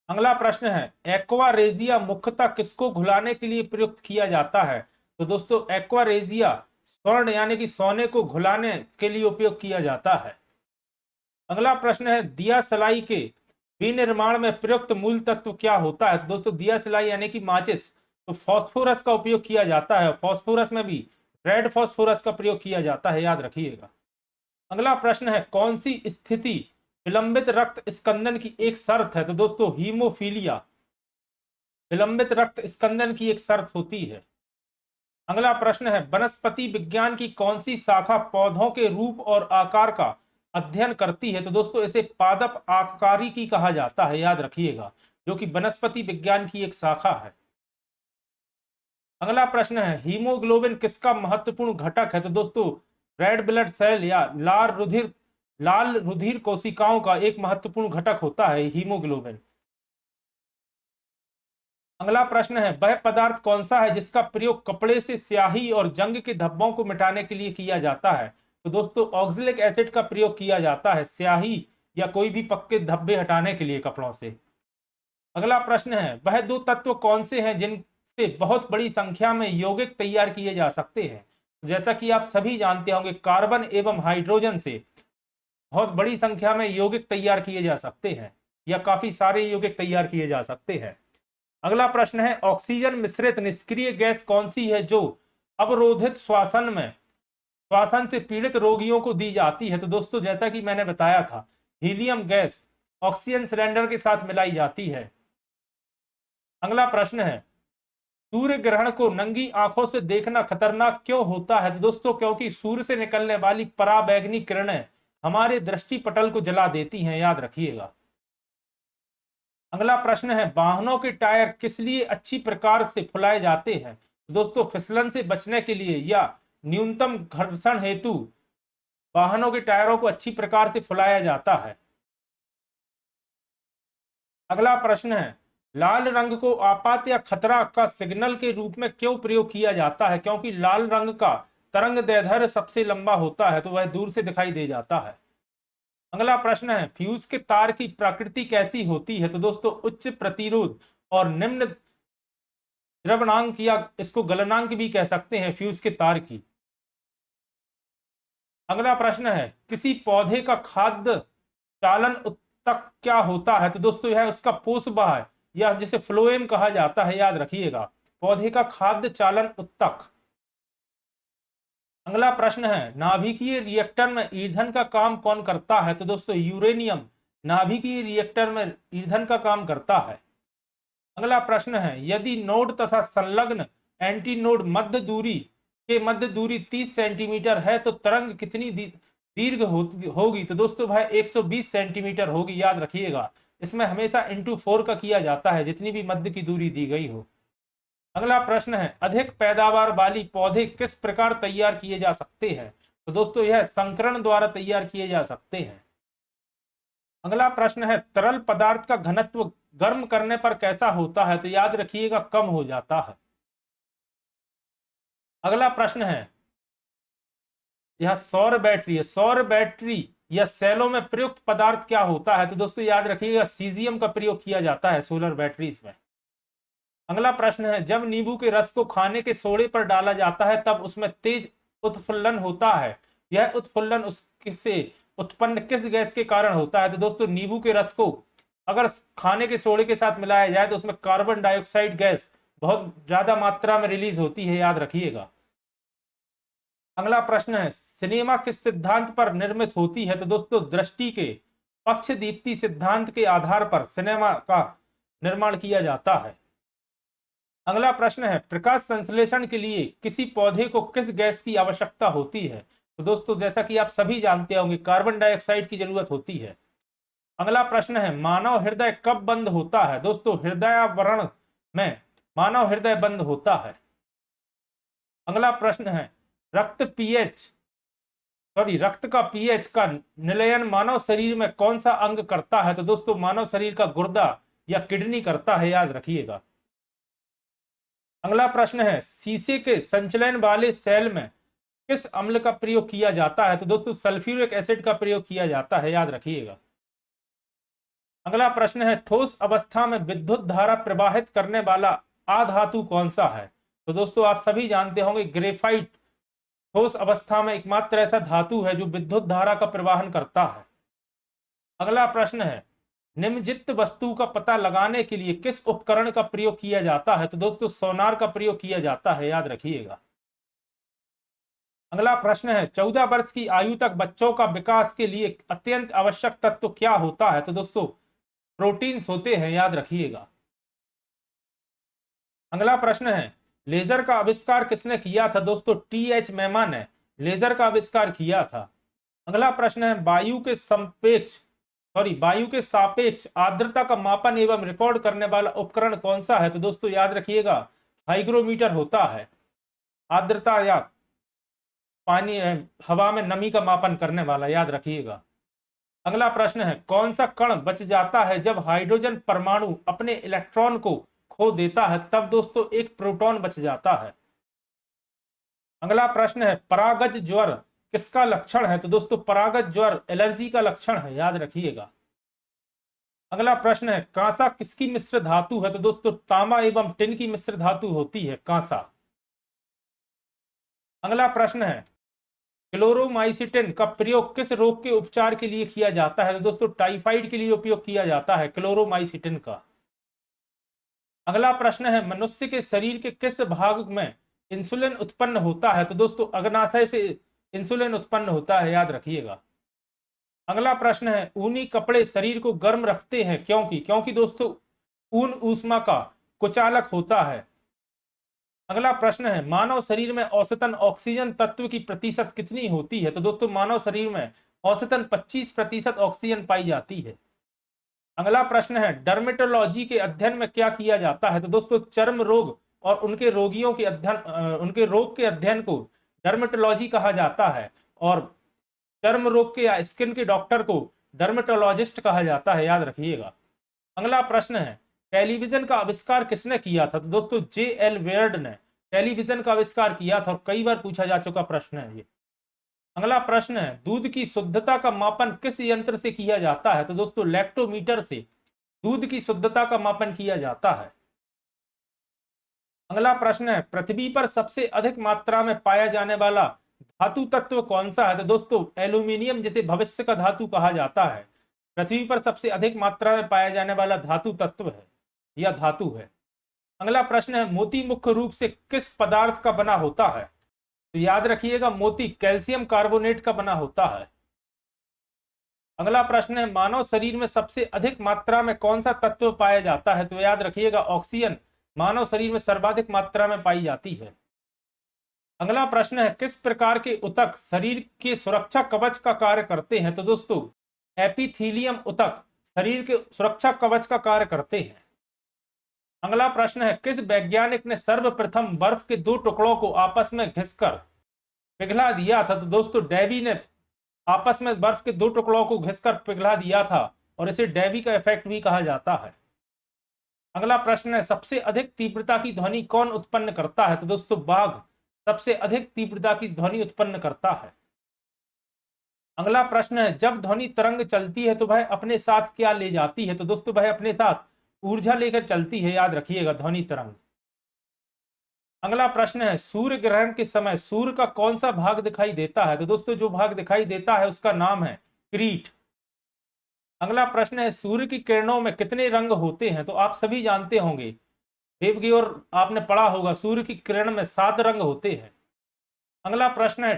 अगला प्रश्न है, एक्वारेजिया मुख्यतः किसको घुलाने के लिए प्रयुक्त किया जाता है? तो दोस्तों एक्वारेजिया स्वर्ण यानी कि सोने को घुलाने के लिए उपयोग किया जाता है। अगला प्रश्न है, दिया सलाई के विनिर्माण में प्रयुक्त मूल तत्व क्या होता है? तो दोस्तों दिया सलाई यानी कि माचिस, तो फास्फोरस का उपयोग किया जाता है। फास्फोरस में भी रेड फास्फोरस का प्रयोग किया जाता है, याद रखिएगा। अगला प्रश्न है, कौन सी स्थिति विलंबित रक्त स्कंदन की एक शर्त है? तो दोस्तों हीमोफीलिया विलंबित रक्त स्कंदन की एक शर्त होती है। अगला प्रश्न है, वनस्पति विज्ञान की कौन सी शाखा पौधों के रूप और आकार का अध्ययन करती है? तो दोस्तों इसे पादप आकारिकी कहा जाता है, याद रखिएगा, जो कि वनस्पति विज्ञान की एक शाखा है। अगला प्रश्न है, हीमोग्लोबिन किसका महत्वपूर्ण घटक है? तो दोस्तों रेड ब्लड सेल या लाल रुधिर कोशिकाओं का एक महत्वपूर्ण घटक होता है हीमोग्लोबिन। अगला प्रश्न है, वह पदार्थ कौन सा है जिसका प्रयोग कपड़े से स्याही और जंग के धब्बों को मिटाने के लिए किया जाता है? तो दोस्तों ऑक्सैलिक एसिड का प्रयोग किया जाता है स्याही या कोई भी पक्के धब्बे हटाने के लिए कपड़ों से। अगला प्रश्न है, वह दो तत्व कौन से हैं जिनसे बहुत बड़ी संख्या में यौगिक तैयार किए जा सकते हैं? जैसा कि आप सभी जानते होंगे, कार्बन एवं हाइड्रोजन से बहुत बड़ी संख्या में यौगिक तैयार किए जा सकते हैं, या काफी सारे यौगिक तैयार किए जा सकते हैं। अगला प्रश्न है, ऑक्सीजन मिश्रित निष्क्रिय गैस कौन सी है जो अवरोधित श्वसन से पीड़ित रोगियों को दी जाती है? तो दोस्तों, जैसा कि मैंने बताया था, हीलियम गैस ऑक्सीजन सिलेंडर के साथ मिलाई जाती है। अगला प्रश्न है, सूर्य ग्रहण को नंगी आंखों से देखना खतरनाक क्यों होता है? तो दोस्तों, क्योंकि सूर्य से निकलने वाली पराबैंगनी किरणें हमारे दृष्टि पटल को जला देती हैं, याद रखिएगा। अगला प्रश्न है, वाहनों के टायर किस लिए अच्छी प्रकार से फुलाए जाते हैं? दोस्तों, फिसलन से बचने के लिए या न्यूनतम घर्षण हेतु वाहनों के टायरों को अच्छी प्रकार से फुलाया जाता है। अगला प्रश्न है, लाल रंग को आपात या खतरा का सिग्नल के रूप में क्यों प्रयोग किया जाता है? क्योंकि लाल रंग का तरंग दैर्ध्य सबसे लंबा होता है, तो वह दूर से दिखाई दे जाता है। अगला प्रश्न है, फ्यूज के तार की प्रकृति कैसी होती है? तो दोस्तों, उच्च प्रतिरोध और निम्न द्रवणांक, या इसको गलनांक भी कह सकते हैं फ्यूज के तार की। अगला प्रश्न है, किसी पौधे का खाद्य चालन उत्तक क्या होता है? तो दोस्तों, यह उसका पोषवाह या जिसे फ्लोएम कहा जाता है, याद रखिएगा, पौधे का खाद्य चालन उत्तक। अगला प्रश्न है, नाभिकीय रिएक्टर में ईंधन का काम कौन करता है? तो दोस्तों, यूरेनियम नाभिकीय रिएक्टर में ईंधन का काम करता है। अगला प्रश्न है, यदि नोड तथा संलग्न एंटी नोड मध्य दूरी 30 सेंटीमीटर है तो तरंग कितनी दीर्घ होगी? तो दोस्तों, भाई 120 सेंटीमीटर होगी, याद रखिएगा। इसमें हमेशा इंटू 4 का किया जाता है, जितनी भी मध्य की दूरी दी गई हो। अगला प्रश्न है, अधिक पैदावार वाली पौधे किस प्रकार तैयार किए जा सकते हैं? तो दोस्तों, यह संकरण द्वारा तैयार किए जा सकते हैं। अगला प्रश्न है, तरल पदार्थ का घनत्व गर्म करने पर कैसा होता है? तो याद रखिएगा, कम हो जाता है। अगला प्रश्न है, यह सौर बैटरी है, सौर बैटरी या सेलों में प्रयुक्त पदार्थ क्या होता है? तो दोस्तों, याद रखिएगा, सीजियम का प्रयोग किया जाता है सोलर बैटरीज में। अगला प्रश्न है, जब नींबू के रस को खाने के सोडे पर डाला जाता है तब उसमें तेज उत्फुल्लन होता है। यह उत्फुल्लन उससे उत्पन्न किस गैस के कारण होता है? तो दोस्तों, नींबू के रस को अगर खाने के सोडे के साथ मिलाया जाए तो उसमें कार्बन डाइऑक्साइड गैस बहुत ज्यादा मात्रा में रिलीज होती है, याद रखिएगा। अगला प्रश्न है, सिनेमा किस सिद्धांत पर निर्मित होती है? तो दोस्तों, दृष्टि के पक्ष दीप्ति सिद्धांत के आधार पर सिनेमा का निर्माण किया जाता है। अगला प्रश्न है, प्रकाश संश्लेषण के लिए किसी पौधे को किस गैस की आवश्यकता होती है? तो दोस्तों, जैसा कि आप सभी जानते होंगे, कार्बन डाइऑक्साइड की जरूरत होती है। अगला प्रश्न है, मानव हृदय कब बंद होता है? दोस्तों, हृदयावरण में मानव हृदय बंद होता है। अगला प्रश्न है, रक्त का पीएच का निलयन मानव शरीर में कौन सा अंग करता है? तो दोस्तों, मानव शरीर का गुर्दा या किडनी करता है, याद रखिएगा। अगला प्रश्न है, शीशे के संचलन वाले सेल में किस अम्ल का प्रयोग किया जाता है? तो दोस्तों, सल्फ्यूरिक एसिड का प्रयोग किया जाता है, याद रखिएगा। अगला प्रश्न है, ठोस अवस्था में विद्युत धारा प्रवाहित करने वाला अधातु कौन सा है? तो दोस्तों, आप सभी जानते होंगे, ग्रेफाइट ठोस अवस्था में एकमात्र ऐसा धातु है जो विद्युत धारा का प्रवाहन करता है। अगला प्रश्न है, निम्नलिखित वस्तु का पता लगाने के लिए किस उपकरण का प्रयोग किया जाता है? तो दोस्तों, सोनार का प्रयोग किया जाता है, याद रखिएगा। अगला प्रश्न है, 14 वर्ष की आयु तक बच्चों का विकास के लिए अत्यंत आवश्यक तत्व क्या होता है? तो दोस्तों, प्रोटीन्स होते हैं, याद रखिएगा। अगला प्रश्न है, लेजर का आविष्कार किसने किया था? दोस्तों, टी.एच. मैमन ने लेजर का आविष्कार किया था। अगला प्रश्न है, वायु के सापेक्ष आर्द्रता का मापन एवं रिकॉर्ड करने वाला उपकरण कौन सा है? तो दोस्तों, याद रखिएगा, हाइग्रोमीटर होता है, आर्द्रता या पानी हवा में नमी का मापन करने वाला, याद रखिएगा। अगला प्रश्न है, कौन सा कण बच जाता है जब हाइड्रोजन परमाणु अपने इलेक्ट्रॉन को खो देता है? तब दोस्तों, एक प्रोटॉन बच जाता है। अगला प्रश्न है, परागज ज्वर किसका लक्षण है? तो दोस्तों, परागज ज्वर एलर्जी का लक्षण है, याद रखिएगा। अगला प्रश्न है कांसा किसकी मिश्र धातु है? तो दोस्तों तांबा एवं टिन की मिश्र धातु होती है कांसा। अगला प्रश्न है क्लोरोमाइसिटिन का प्रयोग किस रोग के उपचार के लिए किया जाता है? तो दोस्तों टाइफाइड के लिए उपयोग किया जाता है क्लोरोमाइसिटिन का। अगला प्रश्न है मनुष्य के शरीर के किस भाग में इंसुलिन उत्पन्न होता है? तो दोस्तों अग्नाशय से इंसुलिन उत्पन्न होता है, याद रखिएगा। अगला प्रश्न है ऊनी कपड़े शरीर को गर्म रखते हैं क्योंकि? क्योंकि दोस्तों ऊन ऊष्मा का कुचालक होता है। अगला प्रश्न है मानव शरीर में औसतन ऑक्सीजन तत्व की प्रतिशत कितनी होती है? तो दोस्तों मानव शरीर में औसतन 25% ऑक्सीजन पाई जाती है। अगला प्रश्न है डर्मेटोलॉजी के अध्ययन में क्या किया जाता है? तो दोस्तों चर्म रोग और उनके रोगियों के अध्ययन उनके रोग के अध्ययन को डर्मेटोलॉजी कहा जाता है और चर्म रोग के या स्किन के डॉक्टर को डर्मेटोलॉजिस्ट कहा जाता है, याद रखिएगा। अगला प्रश्न है टेलीविजन का आविष्कार किसने किया था? तो दोस्तों J.L. वेयर्ड ने टेलीविजन का आविष्कार किया था और कई बार पूछा जा चुका प्रश्न है ये। अगला प्रश्न है दूध की शुद्धता का मापन किस यंत्र से किया जाता है? तो दोस्तों लैक्टोमीटर से दूध की शुद्धता का मापन किया जाता है। अगला प्रश्न है पृथ्वी पर सबसे अधिक मात्रा में पाया जाने वाला धातु तत्व कौन सा है? तो दोस्तों एल्यूमिनियम, जिसे भविष्य का धातु कहा जाता है, पृथ्वी पर सबसे अधिक मात्रा में पाया जाने वाला धातु तत्व है या धातु है। अगला प्रश्न है मोती मुख्य रूप से किस पदार्थ का बना होता है? तो याद रखिएगा मोती कैल्शियम कार्बोनेट का बना होता है। अगला प्रश्न है मानव शरीर में सबसे अधिक मात्रा में कौन सा तत्व पाया जाता है? तो याद रखिएगा ऑक्सीजन मानव शरीर में सर्वाधिक मात्रा में पाई जाती है। अगला प्रश्न है किस प्रकार के ऊतक शरीर के सुरक्षा कवच का कार्य करते हैं? तो दोस्तों एपिथीलियम ऊतक शरीर के सुरक्षा कवच का कार्य करते हैं। अगला प्रश्न है किस वैज्ञानिक ने सर्वप्रथम बर्फ के दो टुकड़ों को आपस में घिसकर पिघला दिया था? तो दोस्तों डेवी ने आपस में बर्फ के दो टुकड़ों को घिसकर पिघला दिया था और इसे डेवी का इफेक्ट भी कहा जाता है। अगला प्रश्न है सबसे अधिक तीव्रता की ध्वनि कौन उत्पन्न करता है? तो दोस्तों बाघ सबसे अधिक तीव्रता की ध्वनि उत्पन्न करता है। अगला प्रश्न है जब ध्वनि तरंग चलती है तो वह अपने साथ क्या ले जाती है? तो दोस्तों वह अपने साथ ऊर्जा लेकर चलती है, याद रखिएगा ध्वनि तरंग। अगला प्रश्न है सूर्य ग्रहण के समय सूर्य का कौन सा भाग दिखाई देता है? तो दोस्तों जो भाग दिखाई देता है उसका नाम है क्रीट। अगला प्रश्न है सूर्य की किरणों में कितने रंग होते हैं? तो आप सभी जानते होंगे, देवगी और आपने पढ़ा होगा, सूर्य की किरण में 7 रंग होते हैं। अगला प्रश्न है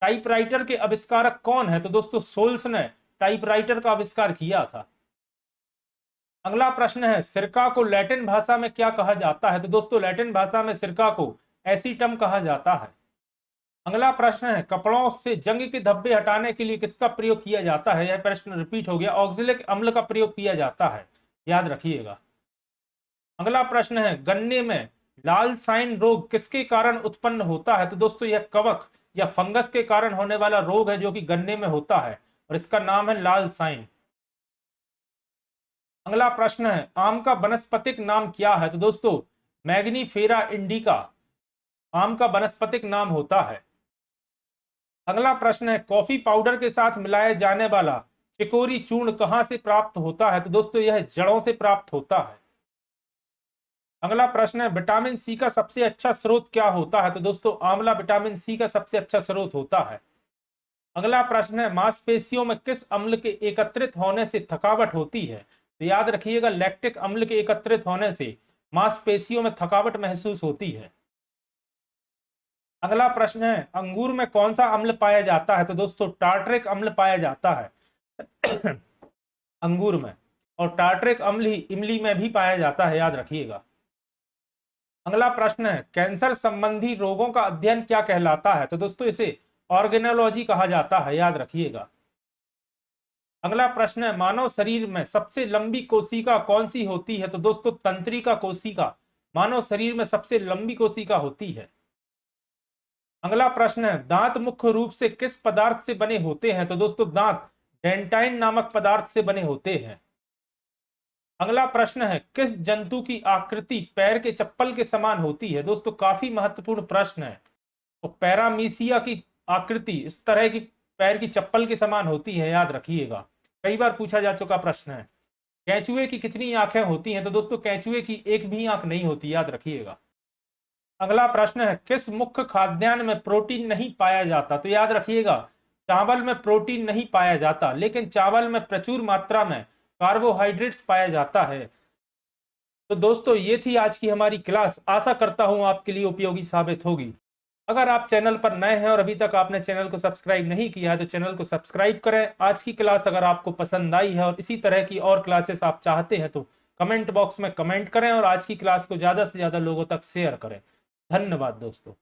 टाइपराइटर के आविष्कारक कौन है? तो दोस्तों सोल्स ने टाइपराइटर का आविष्कार किया था। अगला प्रश्न है सिरका को लैटिन भाषा में क्या कहा जाता है? तो दोस्तों लैटिन भाषा में सिरका को एसीटम कहा जाता है। अगला प्रश्न है कपड़ों से जंग के धब्बे हटाने के लिए किसका प्रयोग किया जाता है? यह प्रश्न रिपीट हो गया, ऑक्जेलिक अम्ल का प्रयोग किया जाता है, याद रखिएगा। अगला प्रश्न है गन्ने में लाल साइन रोग किसके कारण उत्पन्न होता है? तो दोस्तों यह कवक या फंगस के कारण होने वाला रोग है जो कि गन्ने में होता है और इसका नाम है लाल साइन। अगला प्रश्न है आम का वनस्पतिक नाम क्या है? तो दोस्तों मैग्नीफेरा इंडिका आम का वनस्पतिक नाम होता है। अगला प्रश्न है कॉफी पाउडर के साथ मिलाया जाने वाला चिकोरी चूर्ण कहां से प्राप्त होता है? तो दोस्तों यह जड़ों से प्राप्त होता है। अगला प्रश्न है विटामिन सी का सबसे अच्छा स्रोत क्या होता है? तो दोस्तों आंवला विटामिन सी का सबसे अच्छा स्रोत होता है। अगला प्रश्न है मांसपेशियों में किस अम्ल के एकत्रित होने से थकावट होती है? तो याद रखिएगा लैक्टिक अम्ल के एकत्रित होने से मांसपेशियों में थकावट महसूस होती है। अगला प्रश्न है अंगूर में कौन सा अम्ल पाया जाता है? तो दोस्तों टार्टरिक अम्ल पाया जाता है अंगूर में, और टार्टरिक अम्ल ही इमली में भी पाया जाता है, याद रखिएगा। अगला प्रश्न है कैंसर संबंधी रोगों का अध्ययन क्या कहलाता है? तो दोस्तों इसे ऑर्गेनोलॉजी कहा जाता है, याद रखिएगा। अगला प्रश्न है मानव शरीर में सबसे लंबी कोशिका कौन सी होती है? तो दोस्तों तंत्रिका कोशिका मानव शरीर में सबसे लंबी कोशिका होती है। अगला प्रश्न है दांत मुख्य रूप से किस पदार्थ से बने होते हैं? तो दोस्तों दांत डेंटाइन नामक पदार्थ से बने होते हैं। अगला प्रश्न है किस जंतु की आकृति पैर के चप्पल के समान होती है? दोस्तों काफी महत्वपूर्ण प्रश्न है। तो पैरामीसिया की आकृति इस तरह की पैर की चप्पल के समान होती है, याद रखिएगा, कई बार पूछा जा चुका प्रश्न है। केंचुए की कितनी आंखें होती हैं? तो दोस्तों केंचुए की एक भी आंख नहीं होती, याद रखिएगा। अगला प्रश्न है, किस मुख्य खाद्यान्न में प्रोटीन नहीं पाया जाता? तो याद रखिएगा, चावल में प्रोटीन नहीं पाया जाता, लेकिन चावल में प्रचुर मात्रा में कार्बोहाइड्रेट्स पाया जाता है। तो दोस्तों ये थी आज की हमारी क्लास, आशा करता हूं आपके लिए उपयोगी साबित होगी। अगर आप चैनल पर नए हैं और अभी तक आपने चैनल को सब्सक्राइब नहीं किया है तो चैनल को सब्सक्राइब करें। आज की क्लास अगर आपको पसंद आई है और इसी तरह की और क्लासेस आप चाहते हैं तो कमेंट बॉक्स में कमेंट करें और आज की क्लास को ज्यादा से ज्यादा लोगों तक शेयर करें। धन्यवाद दोस्तों।